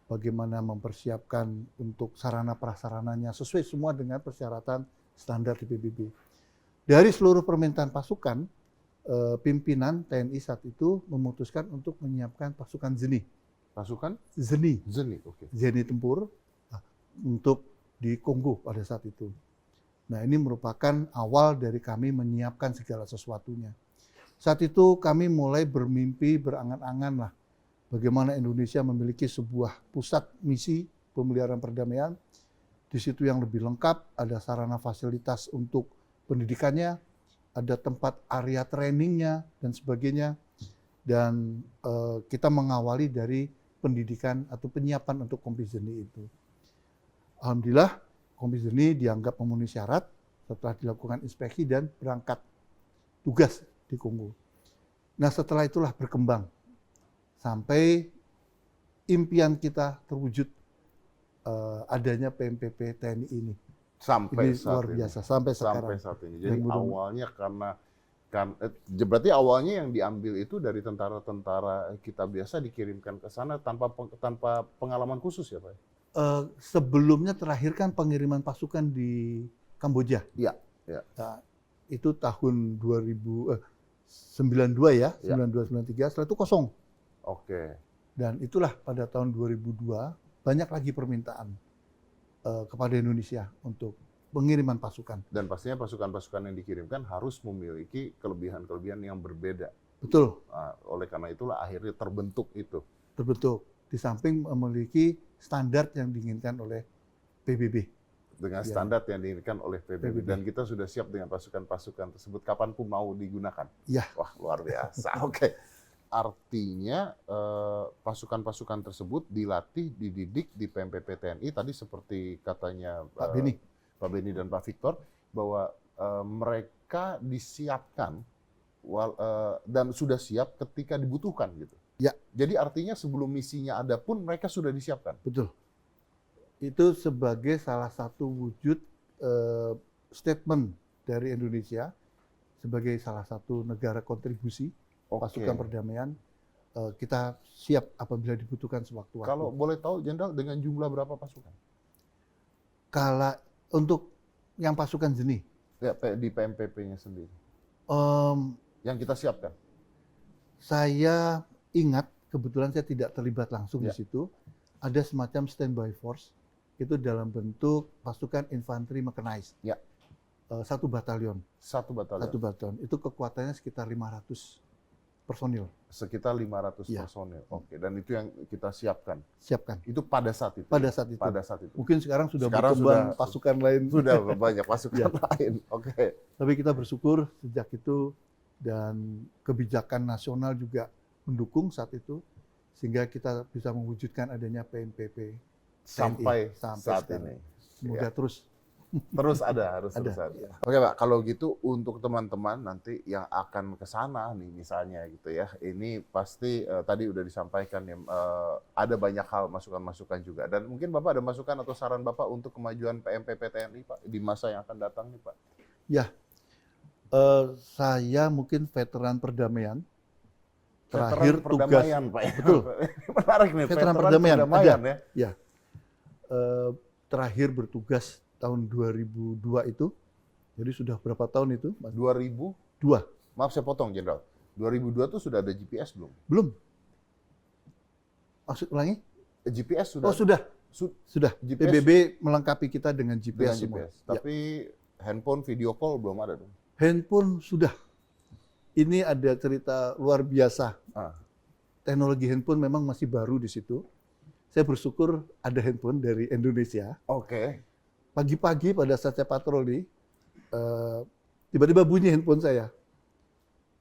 bagaimana mempersiapkan untuk sarana prasarananya sesuai semua dengan persyaratan standar di PBB. Dari seluruh permintaan pasukan, pimpinan TNI saat itu memutuskan untuk menyiapkan pasukan ZENI.
Pasukan
ZENI,
ZENI, oke.
ZENI tempur untuk di Kongo pada saat itu. Nah, ini merupakan awal dari kami menyiapkan segala sesuatunya. Saat itu kami mulai bermimpi, berangan-angan lah bagaimana Indonesia memiliki sebuah pusat misi pemeliharaan perdamaian. Di situ yang lebih lengkap, ada sarana fasilitas untuk pendidikannya, ada tempat area trainingnya dan sebagainya. Dan kita mengawali dari pendidikan atau penyiapan untuk Kompi ZENI itu. Alhamdulillah, Kompi ZENI dianggap memenuhi syarat setelah dilakukan inspeksi dan berangkat tugas di Kongo. Nah, setelah itulah berkembang sampai impian kita terwujud adanya PMPP TNI ini.
Sampai
Ini
saat
luar
ini.
biasa sampai sekarang.
Sampai saat ini. Jadi
Dan
awalnya berarti awalnya yang diambil itu dari tentara-tentara kita biasa dikirimkan ke sana tanpa pengalaman khusus ya, Pak?
Sebelumnya terakhir kan pengiriman pasukan di Kamboja.
Iya. Ya.
Nah, itu tahun 2092 ya,
Ya.
92-93, setelah itu kosong.
Oke.
Dan itulah pada tahun 2002 banyak lagi permintaan kepada Indonesia untuk pengiriman pasukan.
Dan pastinya pasukan-pasukan yang dikirimkan harus memiliki kelebihan-kelebihan yang berbeda.
Betul,
Nah, oleh karena itulah akhirnya terbentuk itu.
terbentuk. Di samping memiliki standar yang diinginkan oleh PBB.
Dengan
Ya.
standar yang diinginkan oleh PBB.
PBB.
Dan kita sudah siap dengan pasukan-pasukan tersebut kapanpun mau digunakan.
Ya.
Wah, luar biasa. Oke. Artinya pasukan-pasukan tersebut dilatih, dididik di PMPP TNI tadi seperti katanya
Pak Beni.
Pak Beni dan Pak Victor bahwa mereka disiapkan dan sudah siap ketika dibutuhkan gitu.
Ya.
Jadi artinya sebelum misinya ada pun mereka sudah disiapkan.
Betul. Itu sebagai salah satu wujud statement dari Indonesia sebagai salah satu negara kontribusi pasukan perdamaian. Kita siap apabila dibutuhkan sewaktu-waktu.
Kalau boleh tahu, Jenderal, dengan jumlah berapa pasukan?
Kalau untuk yang pasukan ZENI,
Ya, di PMPP-nya sendiri. Yang kita siapkan.
saya ingat, kebetulan saya tidak terlibat langsung
Ya.
di situ, ada semacam standby force, itu dalam bentuk pasukan infanteri mechanized.
Ya.
Satu batalion.
Satu batalion.
Itu kekuatannya sekitar 500 personil.
Sekitar 500
Ya.
personil. Oke, dan itu yang kita siapkan.
Siapkan.
Itu pada saat itu.
Pada saat itu.
Pada saat itu.
Mungkin sekarang sudah
Sekarang
berkembang
sudah-
pasukan lain.
Sudah banyak pasukan
Ya.
lain. Oke.
Tapi kita bersyukur sejak itu dan kebijakan nasional juga mendukung saat itu sehingga kita bisa mewujudkan adanya PMPP
Sampai
sampai
saat
sekarang.
ini.
Semoga
Ya.
terus
Terus ada, harus
ada.
terus ada.
Ya.
Oke, Pak, kalau gitu untuk teman-teman nanti yang akan ke sana nih misalnya gitu ya. Ini pasti tadi udah disampaikan ya, ada banyak hal masukan-masukan juga. Dan mungkin Bapak ada masukan atau saran Bapak untuk kemajuan PMPP TNI, Pak, di masa yang akan datang nih, Pak.
Ya, saya mungkin veteran perdamaian.
Veteran
Terakhir tugas
perdamaian, Pak.
Betul.
Menarik nih,
Veteran perdamaian, ada.
ya.
Terakhir bertugas tahun 2002 itu. Jadi sudah berapa tahun itu? Mas?
2000,
2.
maaf saya potong, Jenderal. 2002 tuh sudah ada GPS belum?
Belum. Maksud ulangi?
GPS sudah.
Oh, sudah. Sudah.
GPS
PBB melengkapi kita dengan
dengan
GPS semua.
GPS.
Ya.
Tapi handphone video call belum ada dong.
Handphone sudah. Ini ada cerita luar biasa.
Ah.
Teknologi handphone memang masih baru di situ. Saya bersyukur ada handphone dari Indonesia.
Oke.
Pagi-pagi pada saat saya patroli, tiba-tiba bunyi handphone saya.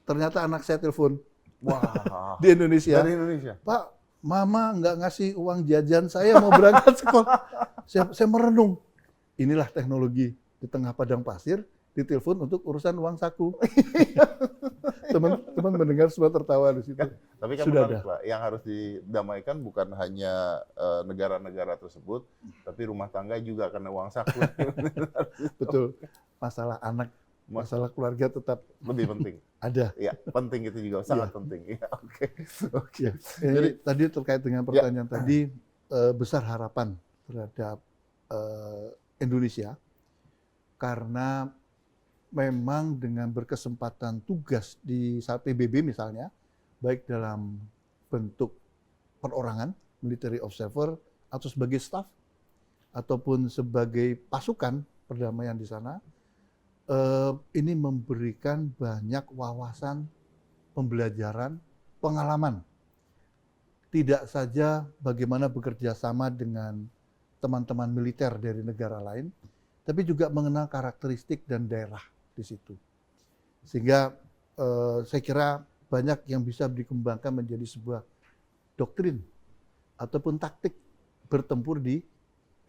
Ternyata anak saya telepon
Wah.
di Indonesia.
Dari Indonesia.
Pak, Mama nggak ngasih uang jajan saya mau berangkat sekolah. Saya merenung. Inilah teknologi di tengah padang pasir, ditelepon untuk urusan uang saku. Teman-teman mendengar semua tertawa di situ.
Tapi kan
Sudah
menarik, Pak. Yang harus didamaikan bukan hanya negara-negara tersebut, tapi rumah tangga juga karena uang saku.
Betul. Masalah anak, masalah keluarga tetap
Lebih penting.
ada.
Ya, penting itu juga sangat penting. Ya, oke. Oke.
Ya. Jadi tadi terkait dengan pertanyaan tadi, besar harapan terhadap Indonesia karena memang dengan berkesempatan tugas di saat PBB misalnya, baik dalam bentuk perorangan, military observer, atau sebagai staff, ataupun sebagai pasukan perdamaian di sana, ini memberikan banyak wawasan, pembelajaran, pengalaman. Tidak saja bagaimana bekerja sama dengan teman-teman militer dari negara lain, tapi juga mengenal karakteristik dan daerah di situ. Sehingga saya kira banyak yang bisa dikembangkan menjadi sebuah doktrin ataupun taktik bertempur di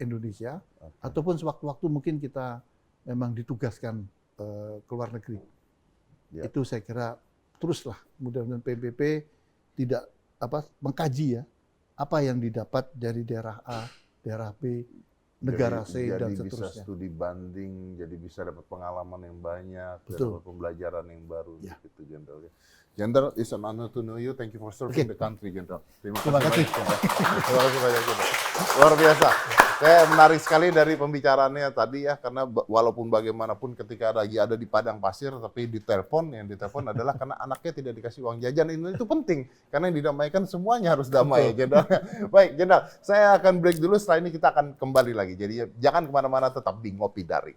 Indonesia, ataupun sewaktu-waktu mungkin kita memang ditugaskan ke luar negeri.
Ya.
Itu saya kira teruslah mudah-mudahan PBB tidak mengkaji ya apa yang didapat dari daerah A, daerah B, negara C dan
jadi bisa
seterusnya.
studi banding, jadi bisa dapat pengalaman yang banyak,
Betul.
dapat pembelajaran yang baru,
Ya.
gitu, Jenderal. Jenderal, it's an honor to know you. Thank you for serving the country, Jenderal. Terima kasih.
kasih.
banyak, Jenderal. Terima kasih banyak, Jenderal. Luar biasa. Saya menarik sekali dari pembicaraannya tadi ya, karena walaupun bagaimanapun ketika lagi ada di padang pasir, tapi yang ditelepon adalah karena anaknya tidak dikasih uang jajan. Itu penting, karena yang didamaikan semuanya harus damai, Jenderal. Baik, Jenderal, saya akan break dulu, setelah ini kita akan kembali lagi. Jadi jangan kemana-mana, tetap di Ngopi Daring.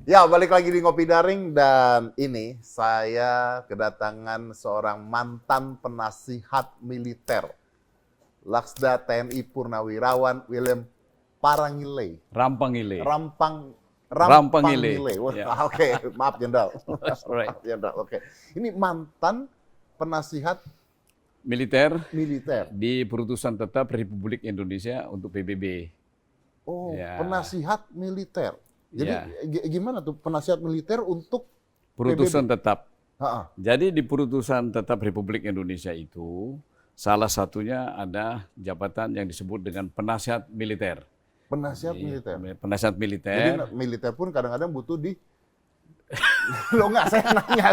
Ya, balik lagi di Ngopi Daring, dan ini saya kedatangan seorang mantan penasihat militer, Laksda TNI Purnawirawan William Parangile.
Rampangile.
Rampangile. Wah,
Ya.
Oke, maaf Jenderal.
That's right.
Maaf, Jenderal. Oke. Ini mantan penasihat
Militer
militer.
di Perutusan Tetap Republik Indonesia untuk PBB.
Oh,
Ya.
penasihat militer. Jadi
Ya.
gimana tuh penasihat militer untuk
Perutusan Tetap.
Ha-ha.
Jadi di Perutusan Tetap Republik Indonesia itu salah satunya ada jabatan yang disebut dengan penasihat militer.
penasihat
Iya,
militer?
Penasihat
Jadi
militer.
militer pun kadang-kadang butuh di Lo nggak, saya nanya,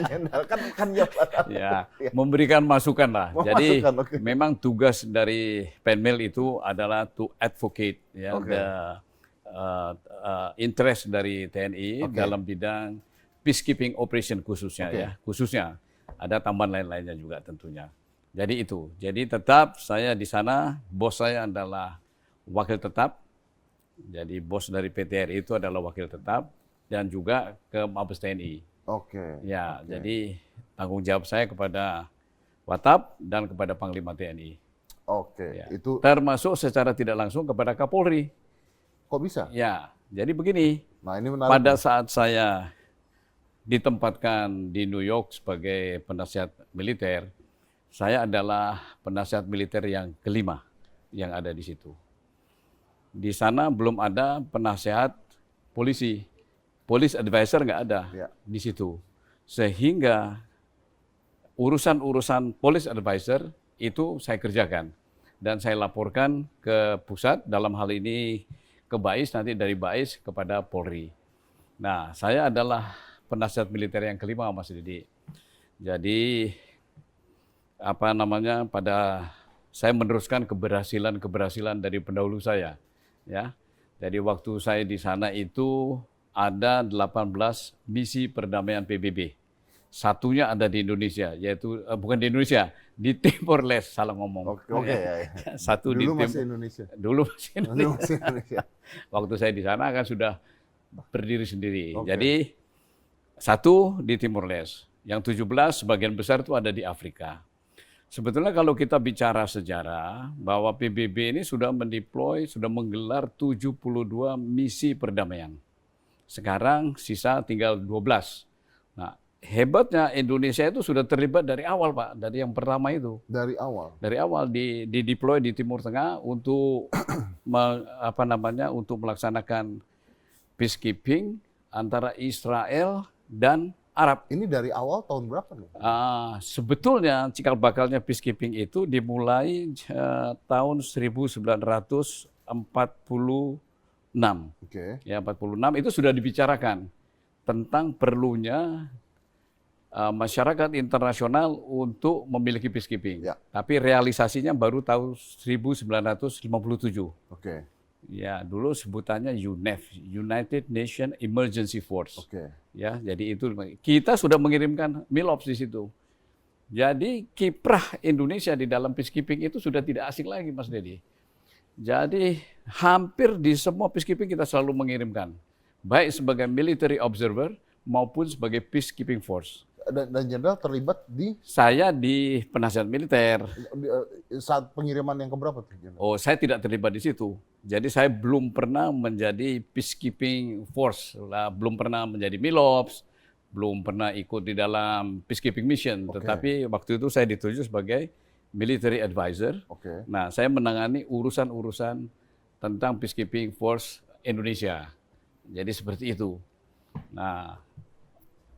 Jenderal. Kan jabatan.
Ya,
Ya.
memberikan masukan lah. Jadi
Masukan, oke.
memang tugas dari Penmil itu adalah to advocate ya
Oke.
the interest dari TNI
Oke.
dalam bidang peacekeeping operation khususnya
Oke.
ya. Khususnya ada tambahan lain-lainnya juga tentunya. Jadi itu. Jadi tetap saya di sana, bos saya adalah wakil tetap. Jadi bos dari PTRI itu adalah wakil tetap dan juga ke Mabes TNI.
Oke.
Ya,
Oke.
jadi tanggung jawab saya kepada Watap dan kepada Panglima TNI.
Oke.
Ya.
Itu
Termasuk secara tidak langsung kepada Kapolri.
kok bisa?
Ya, jadi begini,
Nah, ini menarik.
pada saat saya ditempatkan di New York sebagai penasihat militer, saya adalah penasihat militer yang kelima yang ada di situ. Di sana belum ada penasihat polisi. Police advisor nggak ada
Ya.
di situ. Sehingga urusan-urusan police advisor itu saya kerjakan. Dan saya laporkan ke pusat, dalam hal ini ke BAIS, nanti dari BAIS kepada Polri. Nah, saya adalah penasihat militer yang kelima, Mas Didi. Jadi, saya meneruskan keberhasilan dari pendahulu saya. Ya, jadi waktu saya di sana itu ada 18 misi perdamaian PBB. Satunya ada di Indonesia, yaitu bukan di Indonesia, di Timor Leste, salah ngomong.
Oke, ya.
Satu
Dulu
di
masih Indonesia.
Dulu masih
Dulu
Indonesia.
masih Indonesia.
Waktu saya di sana kan sudah berdiri sendiri.
Oke.
Jadi satu di Timor Leste, yang 17 sebagian besar itu ada di Afrika. Sebetulnya kalau kita bicara sejarah, bahwa PBB ini sudah mendeploy, sudah menggelar 72 misi perdamaian. Sekarang sisa tinggal 12. Nah, hebatnya Indonesia itu sudah terlibat dari awal, Pak, dari yang pertama itu.
Dari awal.
Dari awal di deploy di Timur Tengah untuk untuk melaksanakan peacekeeping antara Israel dan Arab.
Ini dari awal tahun berapa nih?
Sebetulnya cikal bakalnya peacekeeping itu dimulai tahun 1946.
Oke.
Ya, 46 itu sudah dibicarakan tentang perlunya masyarakat internasional untuk memiliki peacekeeping.
Ya.
Tapi realisasinya baru tahun 1957.
Oke.
Ya, dulu sebutannya UNEF, United Nations Emergency Force.
Oke.
Ya, jadi itu kita sudah mengirimkan MILOPS di situ. Jadi kiprah Indonesia di dalam peacekeeping itu sudah tidak asing lagi, Mas Dedi. Jadi hampir di semua peacekeeping kita selalu mengirimkan, baik sebagai military observer maupun sebagai peacekeeping force.
Dan Jenderal terlibat di
Saya di penasihat militer.
saat pengiriman yang keberapa tuh, Jenderal?
Oh, saya tidak terlibat di situ. Jadi saya belum pernah menjadi peacekeeping force, belum pernah menjadi MILOPS, belum pernah ikut di dalam peacekeeping mission.
Oke.
Tetapi waktu itu saya ditunjuk sebagai military advisor.
Oke.
Nah, saya menangani urusan-urusan tentang peacekeeping force Indonesia. Jadi seperti itu. Nah,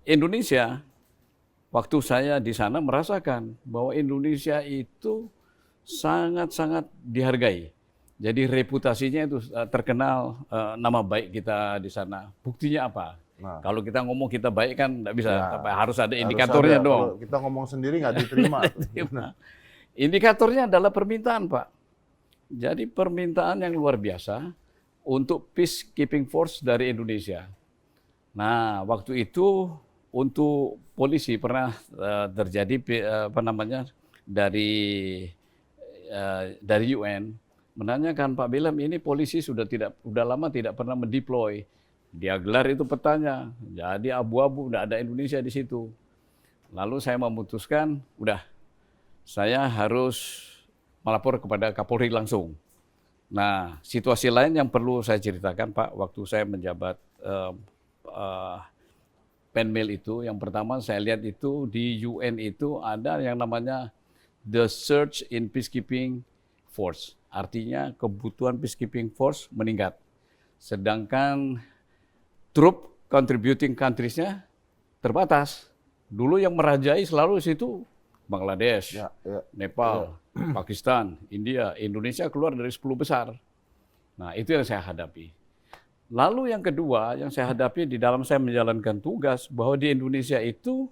Indonesia, waktu saya di sana merasakan bahwa Indonesia itu sangat-sangat dihargai. Jadi reputasinya itu terkenal, nama baik kita di sana. Buktinya apa?
Nah,
Kalau kita ngomong kita baik kan nggak bisa,
Ya,
harus ada
harus
indikatornya
ada.
dong.
Kalau kita ngomong sendiri nggak diterima.
Nah, indikatornya adalah permintaan, Pak. Jadi permintaan yang luar biasa untuk peacekeeping force dari Indonesia. Nah, waktu itu untuk polisi pernah terjadi dari UN menanyakan, Pak Bilem, ini polisi sudah lama tidak pernah mendeploy. Dia gelar itu petanya, jadi abu-abu, tidak ada Indonesia di situ. Lalu saya memutuskan, udah, saya harus melapor kepada Kapolri langsung. Nah, situasi lain yang perlu saya ceritakan, Pak, waktu saya menjabat Penmil itu, yang pertama saya lihat itu di UN itu ada yang namanya The Surge in Peacekeeping Force. Artinya kebutuhan peacekeeping force meningkat. Sedangkan troop contributing countries-nya terbatas. Dulu yang merajai selalu situ Bangladesh,
Ya,
Nepal, Pakistan, India, Indonesia keluar dari 10 besar. Nah, itu yang saya hadapi. Lalu yang kedua yang saya hadapi di dalam saya menjalankan tugas, bahwa di Indonesia itu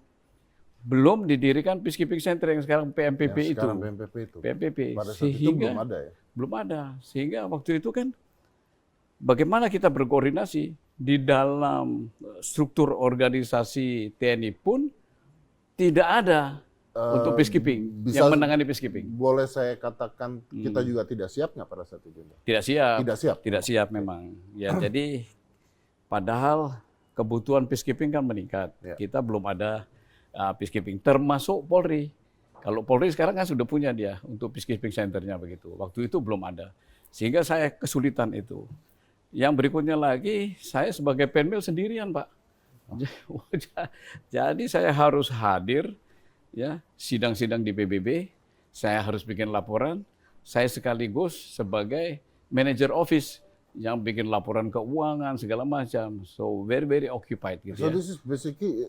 belum didirikan peacekeeping center yang sekarang PMPP itu.
Sekarang PMPP itu.
PMPP.
Pada saat itu belum ada ya?
Belum ada. Sehingga waktu itu kan bagaimana kita berkoordinasi di dalam struktur organisasi TNI pun tidak ada untuk peacekeeping, yang menangani peacekeeping.
Boleh saya katakan kita juga tidak siap nggak pada saat itu?
Tidak siap.
Tidak siap.
Tidak siap memang. Ya, jadi padahal kebutuhan peacekeeping kan meningkat.
Ya.
Kita belum ada peacekeeping, termasuk Polri. Kalau Polri sekarang kan sudah punya dia untuk peacekeeping centernya begitu. Waktu itu belum ada. Sehingga saya kesulitan itu. Yang berikutnya lagi, saya sebagai Penmil sendirian, Pak. Jadi saya harus hadir, ya, sidang-sidang di PBB, saya harus bikin laporan, saya sekaligus sebagai manager office yang bikin laporan keuangan segala macam. So very very occupied gitu
So
ya.
this is basically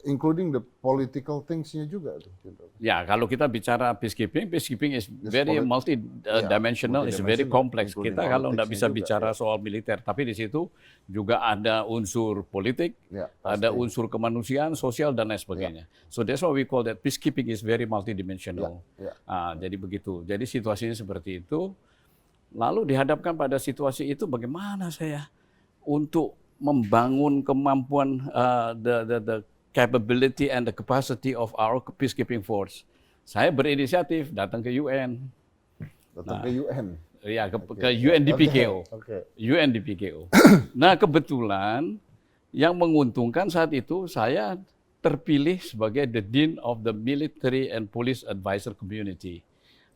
including the political things-nya juga tuh.
Ya, kalau kita bicara peacekeeping is very multi-dimensional, is very
multidimensional,
complex.
including
Kita kalau nggak
politics-nya
bisa
juga,
bicara
ya.
soal militer, tapi di situ juga ada unsur politik,
Ya,
ada
pasti.
unsur kemanusiaan, sosial dan lain sebagainya. So that's why we call that peacekeeping is very multidimensional.
Ya.
Jadi begitu. Jadi situasinya seperti itu. Lalu dihadapkan pada situasi itu, bagaimana saya untuk membangun kemampuan the capability and the capacity of our peacekeeping force. Saya berinisiatif datang ke UN.
Datang ke UN.
Ya, ke UNDPKO.
Oke.
UNDPKO. Nah, kebetulan yang menguntungkan saat itu saya terpilih sebagai the Dean of the Military and Police Advisor Community,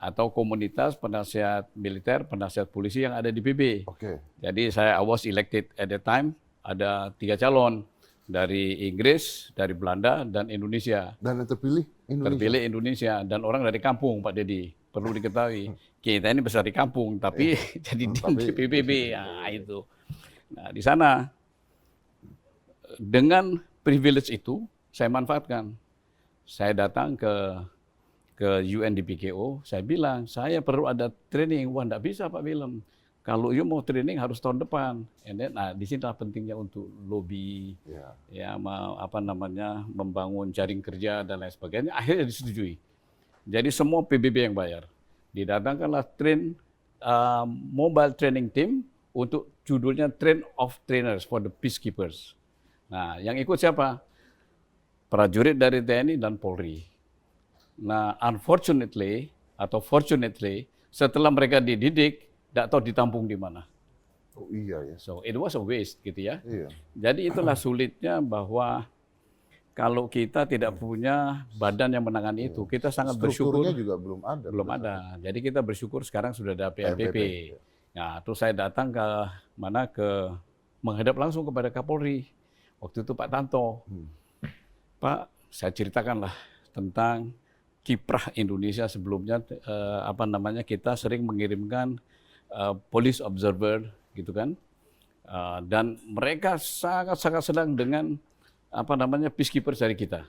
atau komunitas penasihat militer, penasihat polisi yang ada di PB.
Oke.
Jadi I was elected at the time, ada 3 calon. dari Inggris, dari Belanda, dan Indonesia.
Dan yang terpilih Indonesia.
Terpilih Indonesia, dan orang dari kampung, Pak Dedi. Perlu diketahui, kita ini besar di kampung, tapi jadi dim di PBB. Nah, itu. Nah, di sana, dengan privilege itu, saya manfaatkan. Saya datang ke UNDPKO, saya bilang, saya perlu ada training. Wah, enggak bisa Pak Willem. Kalau you mau training harus tahun depan. Nah, di sini pentingnya untuk lobby, ya, membangun jaring kerja dan lain sebagainya. Akhirnya disetujui. Jadi semua PBB yang bayar. Didatangkanlah mobile training team untuk judulnya Train of Trainers for the Peacekeepers. Nah, yang ikut siapa? Prajurit dari TNI dan Polri. Nah, unfortunately atau fortunately, setelah mereka dididik, tidak tahu ditampung di mana.
Oh iya ya.
So it was a waste gitu ya.
Iya.
Jadi itulah sulitnya bahwa kalau kita tidak punya badan yang menangani itu, kita sangat bersyukur.
Strukturnya juga belum ada.
Belum ada. Jadi kita bersyukur sekarang sudah ada PNPP. Nah, terus saya datang menghadap langsung kepada Kapolri. Waktu itu Pak Tanto. Pak, saya ceritakanlah tentang kiprah Indonesia sebelumnya. Kita sering mengirimkan police observer gitu kan, dan mereka sangat senang dengan peacekeepers dari kita,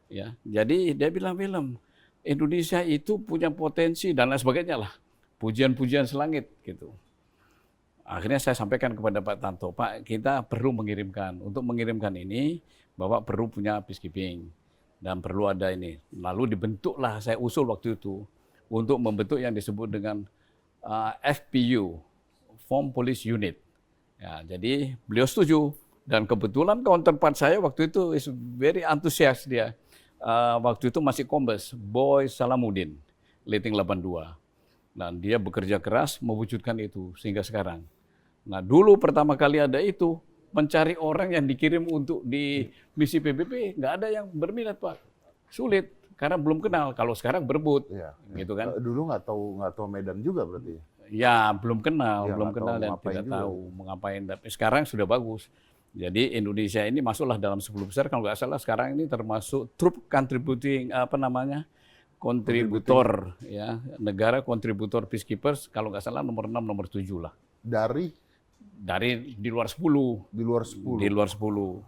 ya. Jadi dia bilang, Willem, Indonesia itu punya potensi dan lain sebagainya lah, pujian-pujian selangit gitu. Akhirnya saya sampaikan kepada Pak Tanto, Pak, kita perlu mengirimkan, untuk mengirimkan ini, Bapak perlu punya peacekeeping dan perlu ada ini. Lalu dibentuklah, saya usul waktu itu untuk membentuk yang disebut dengan FPU, Form Police Unit. Ya, jadi beliau setuju, dan kebetulan counterpart saya waktu itu is very antusias dia. Waktu itu masih Kombes, Boy Salamuddin, Leting 82. Dan dia bekerja keras mewujudkan itu sehingga sekarang. Nah, dulu pertama kali ada itu, mencari orang yang dikirim untuk di misi PBB, nggak ada yang berminat, Pak. Sulit. Karena belum kenal, kalau sekarang berebut, gitu kan?
Dulu nggak tahu Medan juga berarti.
Ya, belum kenal,
Ya,
belum
nggak
kenal
tahu
dan
ngapain
tidak
juga.
tahu mengapain. Tapi sekarang sudah bagus. Jadi Indonesia ini masuklah dalam 10 besar, kalau nggak salah sekarang ini termasuk troop contributing kontributor, ya, negara kontributor peacekeepers, kalau nggak salah nomor 6, nomor 7 lah.
Dari
Di luar 10.
di luar 10.
Di luar 10.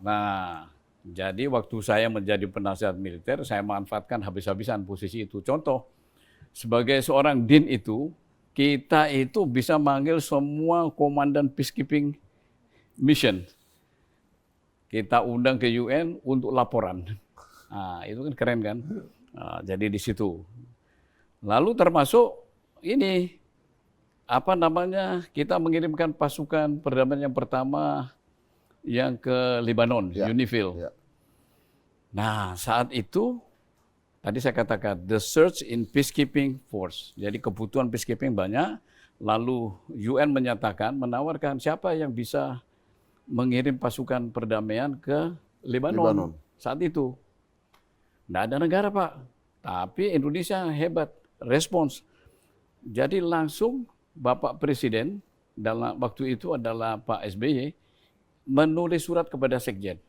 Nah, jadi waktu saya menjadi penasihat militer, saya manfaatkan habis-habisan posisi itu. Contoh, sebagai seorang DIN itu, kita itu bisa manggil semua komandan peacekeeping mission. Kita undang ke UN untuk laporan. Nah, itu kan keren kan? Nah, jadi di situ. Lalu termasuk ini, kita mengirimkan pasukan perdamaian yang pertama yang ke Lebanon, UNIFIL.
Ya.
Nah, saat itu, tadi saya katakan, the surge in peacekeeping force. Jadi kebutuhan peacekeeping banyak, lalu UN menawarkan siapa yang bisa mengirim pasukan perdamaian ke Lebanon. Saat itu. Nggak ada negara, Pak. Tapi Indonesia hebat, respons. Jadi langsung Bapak Presiden, dalam waktu itu adalah Pak SBY, menulis surat kepada Sekjen.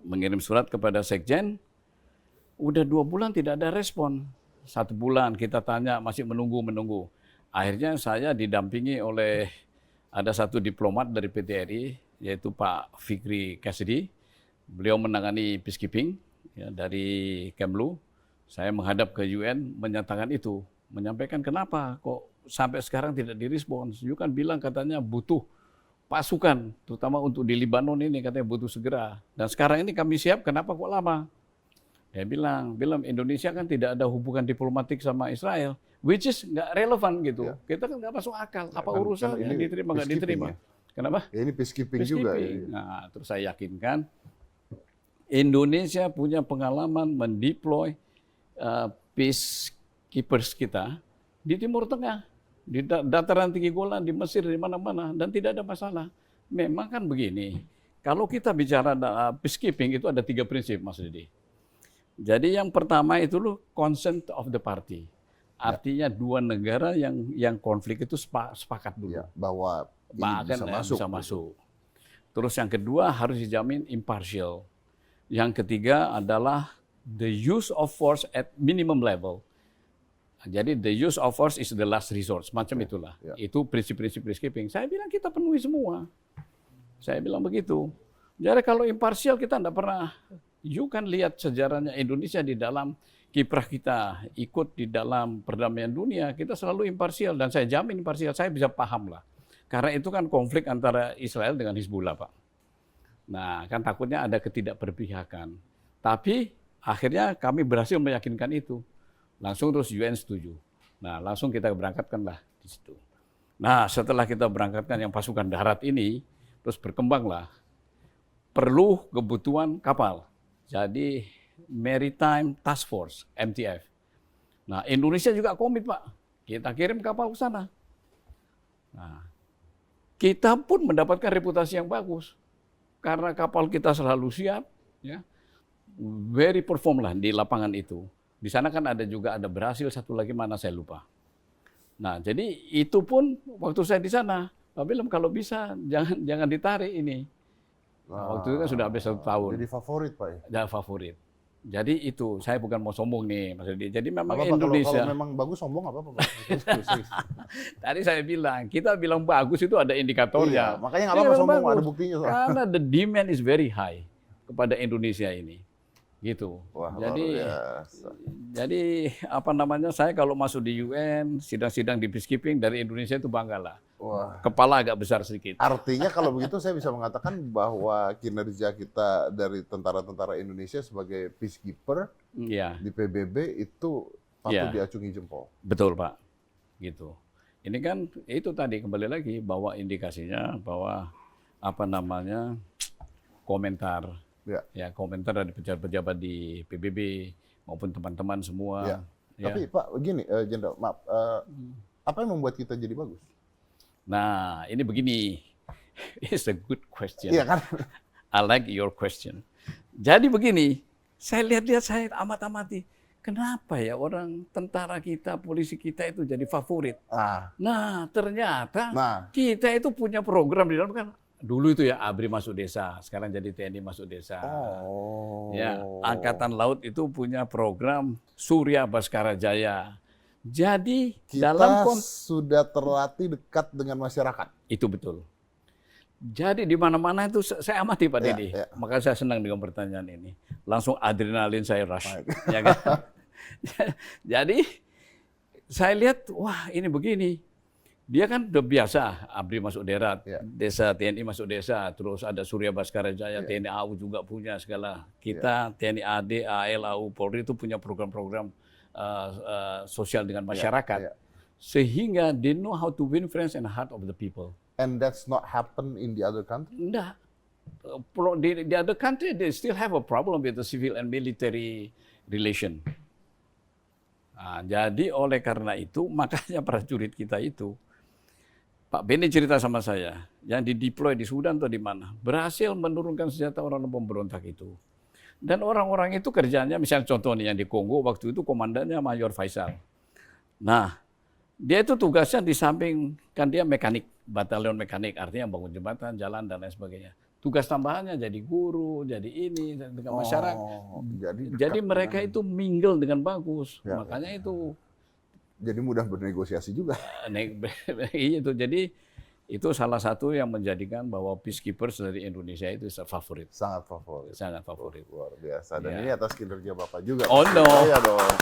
Mengirim surat kepada Sekjen, udah 2 bulan tidak ada respon. 1 bulan kita tanya, masih menunggu. Akhirnya saya didampingi oleh, ada satu diplomat dari PTRI, yaitu Pak Fikri Kasidi. Beliau menangani peacekeeping ya, dari Kemlu. Saya menghadap ke UN menyatakan itu. Menyampaikan kenapa kok sampai sekarang tidak direspons. You kan bilang katanya butuh pasukan, terutama untuk di Lebanon ini katanya butuh segera. Dan sekarang ini kami siap, kenapa kok lama? Dia bilang Indonesia kan tidak ada hubungan diplomatik sama Israel, which is nggak relevan gitu. Kita kan nggak masuk akal. Apa urusannya diterima nggak diterima? Kenapa?
Ya, ini peacekeeping juga. Ya.
Nah, terus saya yakinkan Indonesia punya pengalaman mendeploy peacekeepers kita di Timur Tengah, di dataran tinggi Golan, di Mesir, di mana-mana, dan tidak ada masalah. Memang kan begini, kalau kita bicara peacekeeping itu ada 3 prinsip, Mas Didi. Jadi yang pertama itu consent of the party. Artinya 2 negara yang konflik itu sepakat dulu.
Ya, bahwa ini bisa masuk.
Terus yang kedua harus dijamin impartial. Yang ketiga adalah the use of force at minimum level. Jadi the use of force is the last resort, semacam itulah.
ya.
Itu prinsip-prinsip peacekeeping. Saya bilang kita penuhi semua. Saya bilang begitu. Jadi kalau imparsial kita tidak pernah. You kan lihat sejarahnya Indonesia di dalam kiprah kita ikut di dalam perdamaian dunia, kita selalu imparsial dan saya jamin imparsial. Saya bisa paham lah. Karena itu kan konflik antara Israel dengan Hizbullah, Pak. Nah, kan takutnya ada ketidakberpihakan. Tapi akhirnya kami berhasil meyakinkan itu. Langsung terus UN setuju. Nah, langsung kita berangkatkanlah di situ. Nah, setelah kita berangkatkan yang pasukan darat ini, terus berkembanglah. Perlu kebutuhan kapal. Jadi Maritime Task Force, MTF. Nah, Indonesia juga komit, Pak. Kita kirim kapal ke sana. Nah, kita pun mendapatkan reputasi yang bagus. Karena kapal kita selalu siap, ya, very perform lah di lapangan itu. Di sana kan ada berhasil satu lagi mana saya lupa. Nah, jadi itu pun waktu saya di sana, Pak Bilam kalau bisa jangan ditarik ini. Nah, waktu itu kan sudah habis 1 tahun.
Jadi favorit, Pak.
Ya, favorit. Jadi itu saya bukan mau sombong nih, Mas Edi. Jadi memang
Apa-apa,
Indonesia.
kalau memang bagus sombong apa apa, Pak.
Tadi saya bilang kita bilang bagus itu ada indikatornya.
Iya, makanya nggak apa-apa
Iya,
sombong,
bagus.
ada buktinya. Soal.
Karena the demand is very high kepada Indonesia ini, gitu.
Wah,
jadi,
luar biasa.
jadi apa namanya? Saya kalau masuk di UN, sidang-sidang di peacekeeping dari Indonesia itu bangga lah.
Wah.
Kepala agak besar sedikit.
Artinya kalau begitu saya bisa mengatakan bahwa kinerja kita dari tentara-tentara Indonesia sebagai peacekeeper
Iya,
di PBB itu patut
Iya.
diacungi jempol.
betul Pak. Gitu. Ini kan itu tadi kembali lagi bahwa indikasinya bahwa apa namanya komentar.
Ya.
Komentar dari pejabat-pejabat di PBB maupun teman-teman semua.
Ya. Tapi Pak, begini, Jenderal, maaf, apa yang membuat kita jadi bagus?
Nah, ini begini. It's a good question.
Iya kan?
I like your question. Jadi begini, saya lihat-lihat saya amati. Kenapa ya orang tentara kita, polisi kita itu jadi favorit? Nah, ternyata kita itu punya program di dalam kan. Dulu itu ya ABRI masuk desa, sekarang jadi TNI masuk desa.
Oh.
Ya, Angkatan Laut itu punya program Surya Baskara Jaya. Jadi
Kita
dalam
sudah terlatih dekat dengan masyarakat.
itu betul. Jadi di mana-mana itu saya amati Pak Deddy.
Ya.
Maka saya senang dengan pertanyaan ini. Langsung adrenalin saya rush. Ya kan? Jadi saya lihat, wah ini begini. Dia kan udah biasa, ABRI masuk darat, desa TNI masuk desa, terus ada Surya Baskara Jaya, TNI AU juga punya segala. Kita TNI AD, AL, AU, Polri itu punya program-program sosial dengan masyarakat. Sehingga they know how to win friends and heart of the people.
And that's not happen in the other country?
Enggak. The other country, they still have a problem with the civil and military relation. Nah, jadi oleh karena itu, makanya prajurit kita itu, Pak Benny cerita sama saya, yang dideploy di Sudan atau di mana, berhasil menurunkan senjata orang pemberontak itu. Dan orang-orang itu kerjanya, misalnya contoh nih yang di Kongo, waktu itu komandannya Mayor Faisal. Nah, dia itu tugasnya di samping, kan dia mekanik, batalion mekanik, artinya bangun jembatan, jalan, dan lain sebagainya. Tugas tambahannya jadi guru, jadi ini, dengan masyarakat. Jadi mereka itu mingle dengan bagus. Makanya itu
jadi mudah bernegosiasi juga.
Itu jadi itu salah satu yang menjadikan bahwa peacekeepers dari Indonesia itu favorit.
Sangat favorit.
Sangat favorit.
Luar biasa. Dan ini atas kinerja Bapak juga.
Oh no.
Iya dong.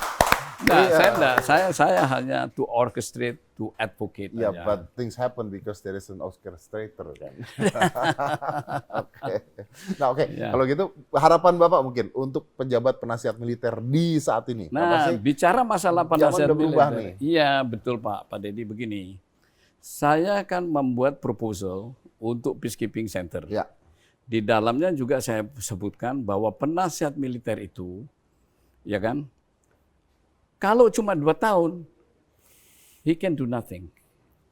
Nah, saya hanya to orchestrate, to advocate.
Yeah, but things happen because there is an orchestrator kan. Oke. Nah, oke. Kalau gitu harapan Bapak mungkin untuk pejabat penasihat militer di saat ini.
Nah, bicara masalah penasihat
militer.
Nih. Iya, betul Pak Deddy begini. Saya akan membuat proposal untuk peacekeeping center.
Ya.
Di dalamnya juga saya sebutkan bahwa penasihat militer itu, ya kan, kalau cuma 2 tahun, he can do nothing.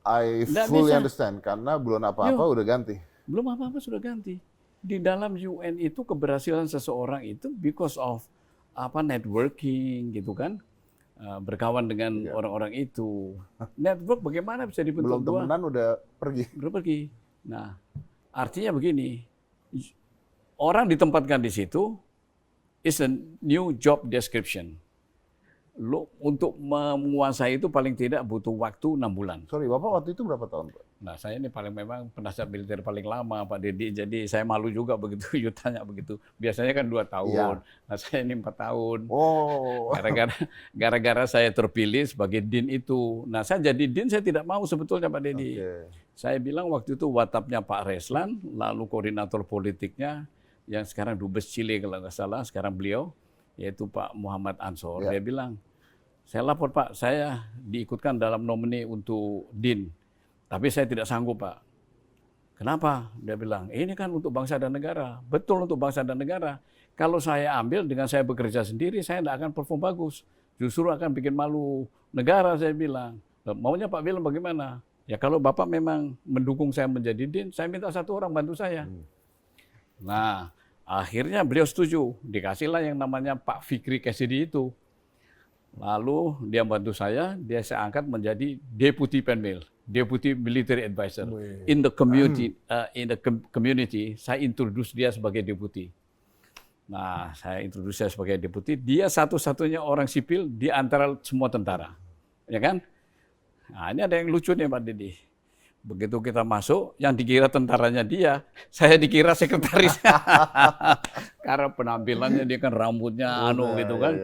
I fully understand, karena belum apa-apa udah ganti.
Belum apa-apa sudah ganti. Di dalam UN itu keberhasilan seseorang itu because of networking gitu kan. Berkawan dengan orang-orang itu. Network bagaimana bisa dibentuk?
Belum temenan udah pergi.
Udah pergi. Nah, Artinya begini, orang ditempatkan di situ is a new job description. Lo untuk menguasai itu paling tidak butuh waktu 6 bulan.
Sorry, Bapak waktu itu berapa tahun, Pak?
Nah, saya ini memang penasihat militer paling lama, Pak Dedi. Jadi saya malu juga begitu you tanya begitu. Biasanya kan 2 tahun. Nah, saya ini 4 tahun.
Oh.
Gara-gara saya terpilih sebagai din itu. Nah, saya jadi din saya tidak mau sebetulnya, Pak Dedi. Saya bilang waktu itu WhatsApp-nya Pak Reslan, lalu koordinator politiknya yang sekarang Dubes Chile kalau nggak salah, sekarang beliau yaitu Pak Muhammad Ansor. Dia bilang, saya lapor Pak, saya diikutkan dalam nomini untuk din. Tapi saya tidak sanggup, Pak. Kenapa? Dia bilang, ini kan untuk bangsa dan negara. Betul untuk bangsa dan negara. Kalau saya ambil dengan saya bekerja sendiri, saya tidak akan perform bagus. Justru akan bikin malu negara, saya bilang. Maunya Pak Willem bagaimana? Ya kalau Bapak memang mendukung saya menjadi din, saya minta 1 orang bantu saya. Nah, akhirnya beliau setuju. Dikasihlah yang namanya Pak Fikri Kesidi itu. Lalu dia bantu saya angkat menjadi Deputy Penmil, Deputy Military Advisor. In the community, saya introduce dia sebagai deputy. Nah, saya introduce dia sebagai deputy. Dia satu-satunya orang sipil di antara semua tentara, ya kan? Nah, ini ada yang lucu nih, Pak Dedi. Begitu kita masuk, yang dikira tentaranya dia, saya dikira sekretarisnya. Karena penampilannya dia kan rambutnya gitu kan.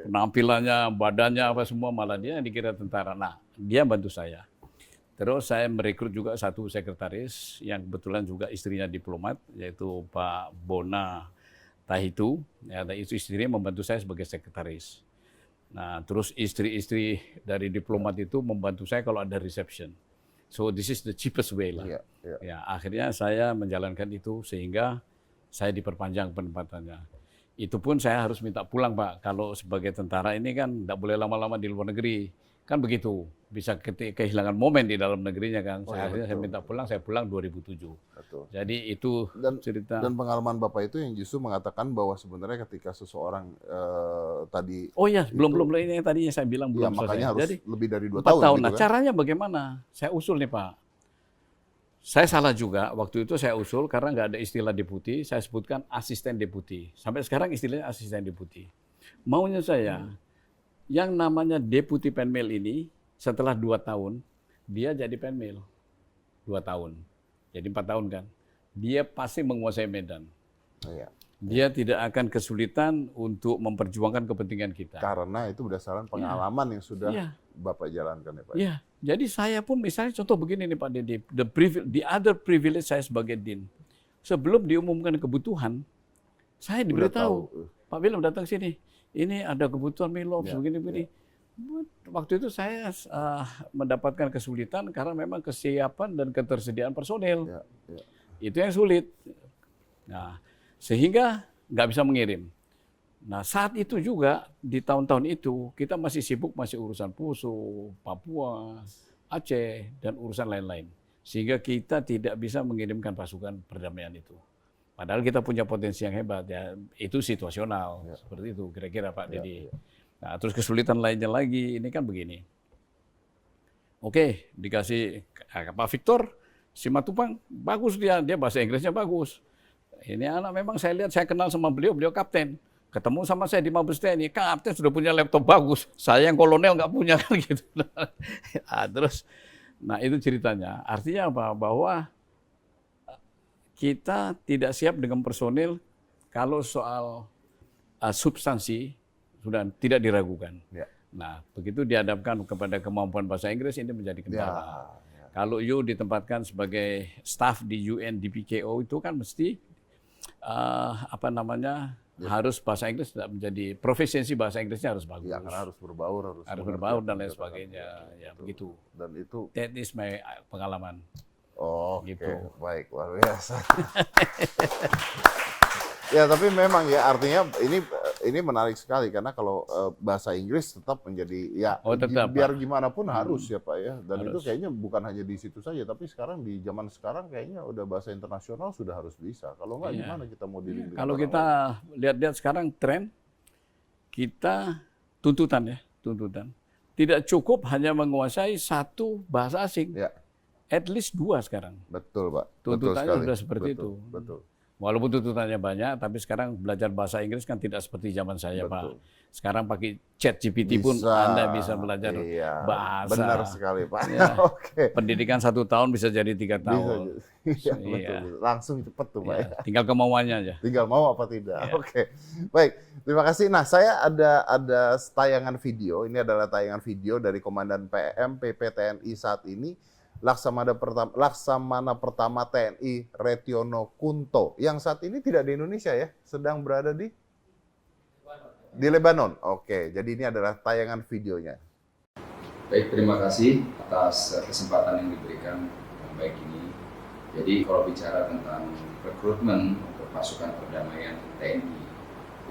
Penampilannya, badannya apa semua, malah dia yang dikira tentara. Nah, dia bantu saya. Terus saya merekrut juga 1 sekretaris yang kebetulan juga istrinya diplomat, yaitu Pak Bona Tahitu. Ya, itu istrinya membantu saya sebagai sekretaris. Nah, terus istri-istri dari diplomat itu membantu saya kalau ada reception. So this is the cheapest way lah. Ya, akhirnya saya menjalankan itu sehingga saya diperpanjang penempatannya. Itu pun saya harus minta pulang, Pak. Kalau sebagai tentara ini kan tidak boleh lama-lama di luar negeri. Kan begitu. Bisa kehilangan momen di dalam negerinya kan. Akhirnya saya minta pulang, saya pulang 2007.
Betul.
Jadi itu cerita.
Dan pengalaman Bapak itu yang justru mengatakan bahwa sebenarnya ketika seseorang tadi...
Oh iya, belum ini yang tadinya saya bilang belum selesai.
Makanya harus
jadi,
lebih dari 2
tahun.
tahun.
Nah,
gitu kan?
caranya bagaimana? Saya usul nih, Pak. Saya salah juga, waktu itu saya usul karena nggak ada istilah deputi, saya sebutkan asisten deputi. Sampai sekarang istilahnya asisten deputi. Maunya saya, yang namanya deputi penmil ini, setelah 2 tahun, dia jadi penmil. 2 tahun. Jadi 4 tahun kan. Dia pasti menguasai medan. Dia tidak akan kesulitan untuk memperjuangkan kepentingan kita.
Karena itu berdasarkan pengalaman yang sudah Bapak jalankan ya Pak.
Iya. Jadi saya pun misalnya contoh begini nih Pak Dedi, the other privilege saya sebagai din. Sebelum diumumkan kebutuhan, saya diberitahu, Pak Willem datang sini, ini ada kebutuhan Milops, begini-begini. Waktu itu saya mendapatkan kesulitan karena memang kesiapan dan ketersediaan personil. Itu yang sulit. Nah, sehingga nggak bisa mengirim. Nah, saat itu juga, di tahun-tahun itu, kita masih sibuk, masih urusan Poso, Papua, Aceh, dan urusan lain-lain. Sehingga kita tidak bisa mengirimkan pasukan perdamaian itu. Padahal kita punya potensi yang hebat, ya. Itu situasional, seperti itu kira-kira Pak Dedi. Nah, terus kesulitan lainnya lagi, ini kan begini. Oke, dikasih Pak Victor, Simatupang, bagus dia bahasa Inggrisnya bagus. Ini anak memang saya lihat, saya kenal sama beliau kapten. Ketemu sama saya di Mabes TNI, kapten sudah punya laptop bagus, saya yang kolonel nggak punya kan gitu. Nah itu ceritanya. Artinya apa? Bahwa kita tidak siap dengan personil kalau soal substansi sudah tidak diragukan. Nah begitu dihadapkan kepada kemampuan bahasa Inggris ini menjadi kendala. Kalau you ditempatkan sebagai staff di UNDPKO itu kan mesti harus bahasa Inggris tidak menjadi profesiensi bahasa Inggrisnya harus bagus.
Ya, karena harus berbaur,
harus berbaur dan lain sebagainya. Ya begitu.
Dan itu.
That is my pengalaman.
Oh,
gitu.
Baik, luar biasa. Ya, tapi memang ya artinya ini menarik sekali karena kalau bahasa Inggris tetap menjadi biar gimana pun harus ya Pak ya. Dan itu kayaknya bukan hanya di situ saja, tapi sekarang di zaman sekarang kayaknya udah bahasa internasional sudah harus bisa. Kalau enggak gimana kita mau dealing dengan
kalau kita lihat-lihat sekarang tren kita tuntutan. Tidak cukup hanya menguasai 1 bahasa asing. at least 2 sekarang.
Betul, Pak. Betul
Tuntutannya
sekali.
sudah seperti
Betul,
itu.
Betul.
Walaupun tuntutannya banyak, tapi sekarang belajar bahasa Inggris kan tidak seperti zaman saya,
Betul.
Pak. Sekarang pakai ChatGPT pun Anda bisa belajar
Iya,
bahasa.
benar sekali, Pak.
Ya.
Oke.
Pendidikan 1 tahun bisa jadi 3
Bisa.
tahun.
Iya,
Iya.
betul. Langsung cepet tuh, Pak.
Ya,
Ya.
tinggal kemauannya aja.
Tinggal mau apa tidak.
Iya.
Oke. Baik, terima kasih. Nah, saya ada tayangan video. Ini adalah tayangan video dari Komandan PM PP TNI saat ini, Laksamana Pertama TNI Retiono Kunto, yang saat ini tidak di Indonesia ya, sedang berada di Lebanon. Oke, jadi ini adalah tayangan videonya.
Baik, terima kasih atas kesempatan yang diberikan yang baik ini. Jadi kalau bicara tentang rekrutmen untuk pasukan perdamaian TNI,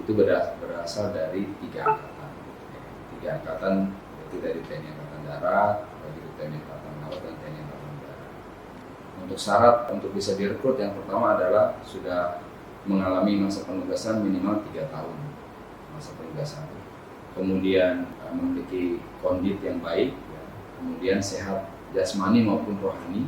itu berasal dari 3 angkatan. 3 angkatan, yaitu dari TNI Angkatan Darat, dari TNI Angkatan Laut, dan TNI Angkatan Udara. Untuk syarat untuk bisa direkrut, yang pertama adalah sudah mengalami masa penugasan minimal 3 tahun. Masa penugasan. Kemudian memiliki kondit yang baik, ya. Kemudian sehat jasmani maupun rohani,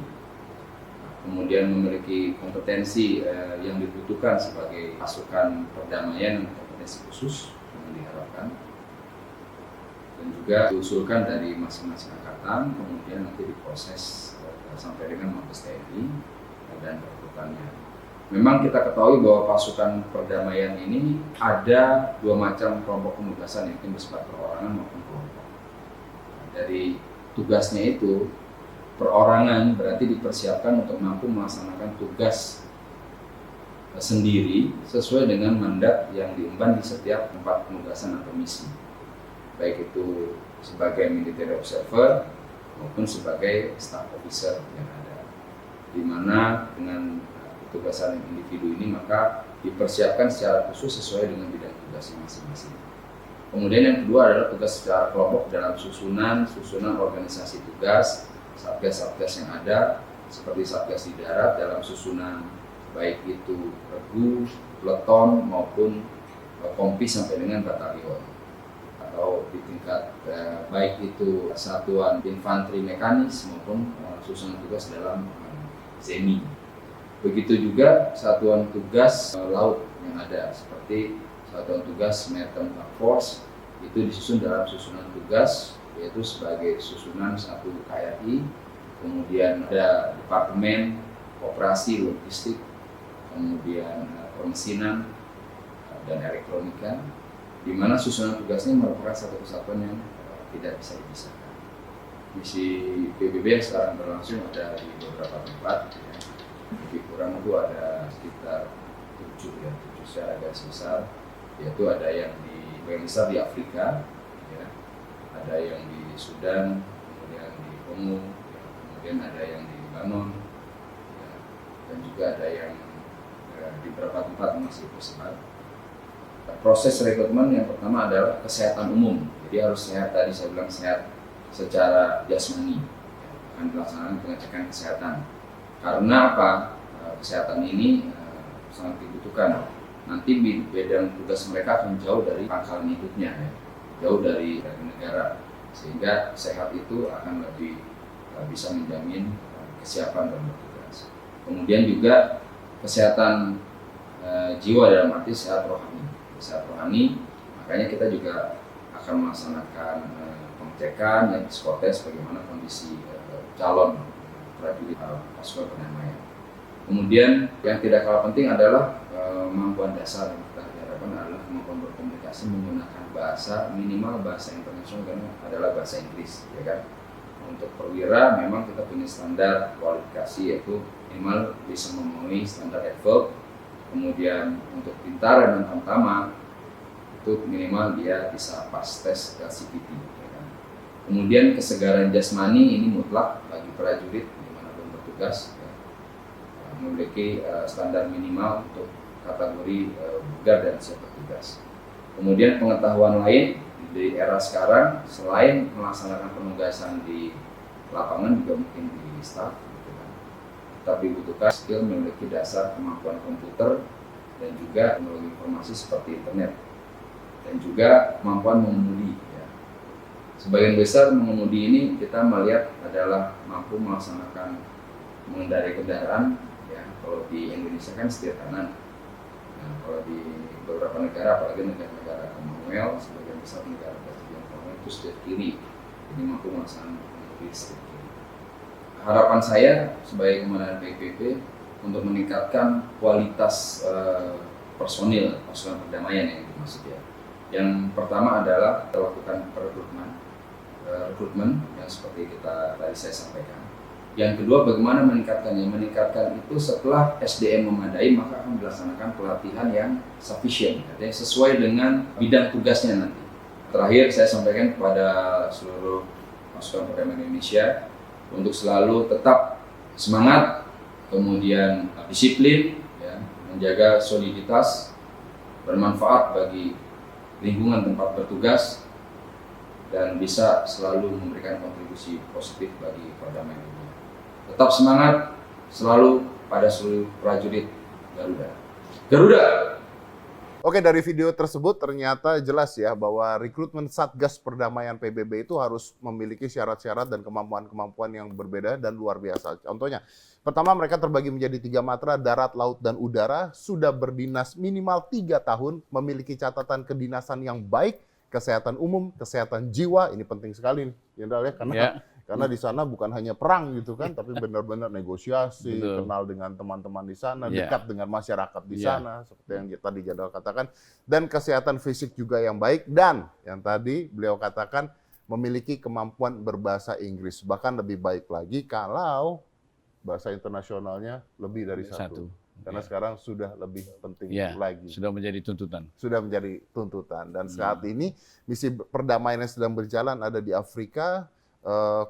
kemudian memiliki kompetensi yang dibutuhkan sebagai pasukan perdamaian, kompetensi khusus yang diharapkan, dan juga diusulkan dari masing-masing angkatan, kemudian nanti diproses sampai dengan Mabes TNI dan rekrutannya. Memang kita ketahui bahwa pasukan perdamaian ini ada 2 macam kelompok penugasan, yang bersifat perorangan maupun kelompok. Dari tugasnya itu, perorangan berarti dipersiapkan untuk mampu melaksanakan tugas sendiri sesuai dengan mandat yang diemban di setiap tempat penugasan atau misi, baik itu sebagai military observer maupun sebagai staff officer yang ada, di mana dengan tugasan individu ini maka dipersiapkan secara khusus sesuai dengan bidang tugasnya masing-masing. Kemudian yang kedua adalah tugas secara kelompok dalam susunan organisasi tugas, satgas-satgas yang ada, seperti satgas di darat dalam susunan baik itu regu, peleton maupun kompi sampai dengan batalion, atau di tingkat baik itu satuan infanteri mekanis maupun susunan tugas dalam zemi. Begitu juga satuan tugas laut yang ada, seperti satuan tugas Maritime Task Force, itu disusun dalam susunan tugas, yaitu sebagai susunan 1 KRI, kemudian ada Departemen Operasi Logistik, kemudian Permesinan dan Elektronika, di mana susunan tugasnya merupakan satu kesatuan yang tidak bisa dipisahkan. Misi PBB yang sekarang berlangsung ada di beberapa tempat, ya. Lebih kurang itu ada sekitar 7 secara garis besar, yaitu ada yang paling besar di Afrika, ya. Ada yang di Sudan, kemudian di Kongo, ya. Kemudian ada yang di Lebanon, ya. Dan juga ada yang di beberapa tempat masih tersebar. Proses rekrutmen yang pertama adalah kesehatan umum, jadi harus sehat, tadi saya bilang sehat secara jasmani, ya. Akan dilaksanakan pengecekan kesehatan. Karena apa? Kesehatan ini sangat dibutuhkan. Nanti bidang tugas mereka akan jauh dari pangkalan hidupnya, ya. Jauh dari negara, sehingga sehat itu akan lebih bisa menjamin kesiapan dalam bertugas. Kemudian juga kesehatan jiwa dalam arti sehat rohani. Sehat rohani, makanya kita juga akan melaksanakan pengecekan, psikotes bagaimana kondisi calon prajurit pasukan perdamaian. Kemudian yang tidak kalah penting adalah kemampuan dasar yang kita harapkan adalah kemampuan berkomunikasi menggunakan bahasa, minimal bahasa internasional, karena adalah bahasa Inggris, ya kan. Untuk perwira memang kita punya standar kualifikasi, yaitu minimal bisa memenuhi standar adverb. Kemudian untuk bintara dan tamtama itu minimal dia bisa pas tes CPT, ya kan. Kemudian kesegaran jasmani ini mutlak bagi prajurit dimanapun bertugas, ya. Memiliki standar minimal untuk kategori bugar dan siap bertugas. Kemudian pengetahuan lain di era sekarang, selain melaksanakan penugasan di lapangan juga mungkin di staff, gitu kan. Tetap dibutuhkan skill memiliki dasar kemampuan komputer dan juga teknologi informasi seperti internet, dan juga kemampuan mengemudi, ya. Sebagian besar mengemudi ini kita melihat adalah mampu melaksanakan mengendarai kendaraan, ya kalau di Indonesia kan setir kanan. Nah, kalau di beberapa negara, apalagi negara-negara Commonwealth, sebagian besar negara persetujuan Commonwealth itu setir kiri. Ini mampu melaksanakan mengemudi setir kiri. Harapan saya sebagai Komandan PPP untuk meningkatkan kualitas personil pasukan perdamaian yang dimaksud ya. Yang pertama adalah kita lakukan rekrutmen yang seperti tadi saya sampaikan. Yang kedua, bagaimana meningkatkannya? Meningkatkan itu setelah SDM memadai, maka akan dilaksanakan pelatihan yang sufficient, artinya sesuai dengan bidang tugasnya nanti. Terakhir, saya sampaikan kepada seluruh pasukan perdamaian Indonesia untuk selalu tetap semangat, kemudian disiplin, ya, menjaga soliditas, bermanfaat bagi lingkungan tempat bertugas, dan bisa selalu memberikan kontribusi positif bagi perdamaian dunia. Tetap semangat selalu pada seluruh prajurit Garuda. Garuda!
Oke, dari video tersebut ternyata jelas ya bahwa rekrutmen Satgas Perdamaian PBB itu harus memiliki syarat-syarat dan kemampuan-kemampuan yang berbeda dan luar biasa. Contohnya, pertama mereka terbagi menjadi 3 matra, darat, laut, dan udara, sudah berdinas minimal 3 tahun, memiliki catatan kedinasan yang baik, kesehatan umum, kesehatan jiwa, ini penting sekali nih, Jenderal ya, karena di sana bukan hanya perang gitu kan, tapi benar-benar negosiasi,
Betul.
kenal dengan teman-teman di sana,
Ya.
dekat dengan masyarakat di
Ya.
sana, seperti yang tadi Jenderal katakan, dan kesehatan fisik juga yang baik, dan yang tadi beliau katakan memiliki kemampuan berbahasa Inggris, bahkan lebih baik lagi kalau bahasa internasionalnya lebih dari satu. Karena sekarang sudah lebih penting
Ya,
lagi.
sudah menjadi tuntutan.
Sudah menjadi tuntutan. Dan saat ini misi perdamaian yang sedang berjalan ada di Afrika,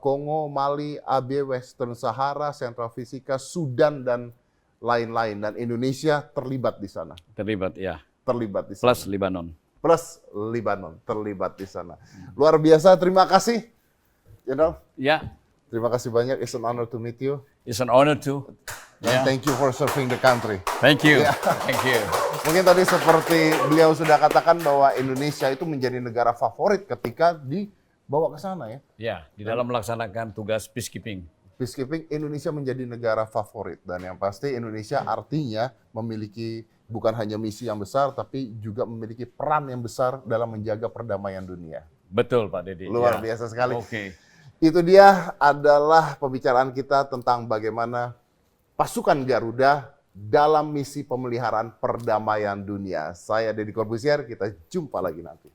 Kongo, Mali, AB, Western Sahara, Central Africa, Sudan, dan lain-lain. Dan Indonesia terlibat di sana.
Terlibat, ya.
Terlibat di sana.
Plus Lebanon.
Plus Lebanon terlibat di sana. Luar biasa, terima kasih. Jenderal,
Ya,
terima kasih banyak. It's an honor to meet you.
it's an honor too.
And
Ya.
thank you for serving the country.
Thank you.
Ya.
Thank you.
Mungkin tadi seperti beliau sudah katakan bahwa Indonesia itu menjadi negara favorit ketika dibawa ke sana ya.
Ya, di dalam melaksanakan tugas peacekeeping.
Peacekeeping, Indonesia menjadi negara favorit. Dan yang pasti Indonesia artinya memiliki bukan hanya misi yang besar, tapi juga memiliki peran yang besar dalam menjaga perdamaian dunia.
Betul, Pak Dedi.
Luar
Ya.
biasa sekali.
Oke.
Itu dia adalah pembicaraan kita tentang bagaimana pasukan Garuda dalam misi pemeliharaan perdamaian dunia. Saya Deddy Corbuzier, kita jumpa lagi nanti.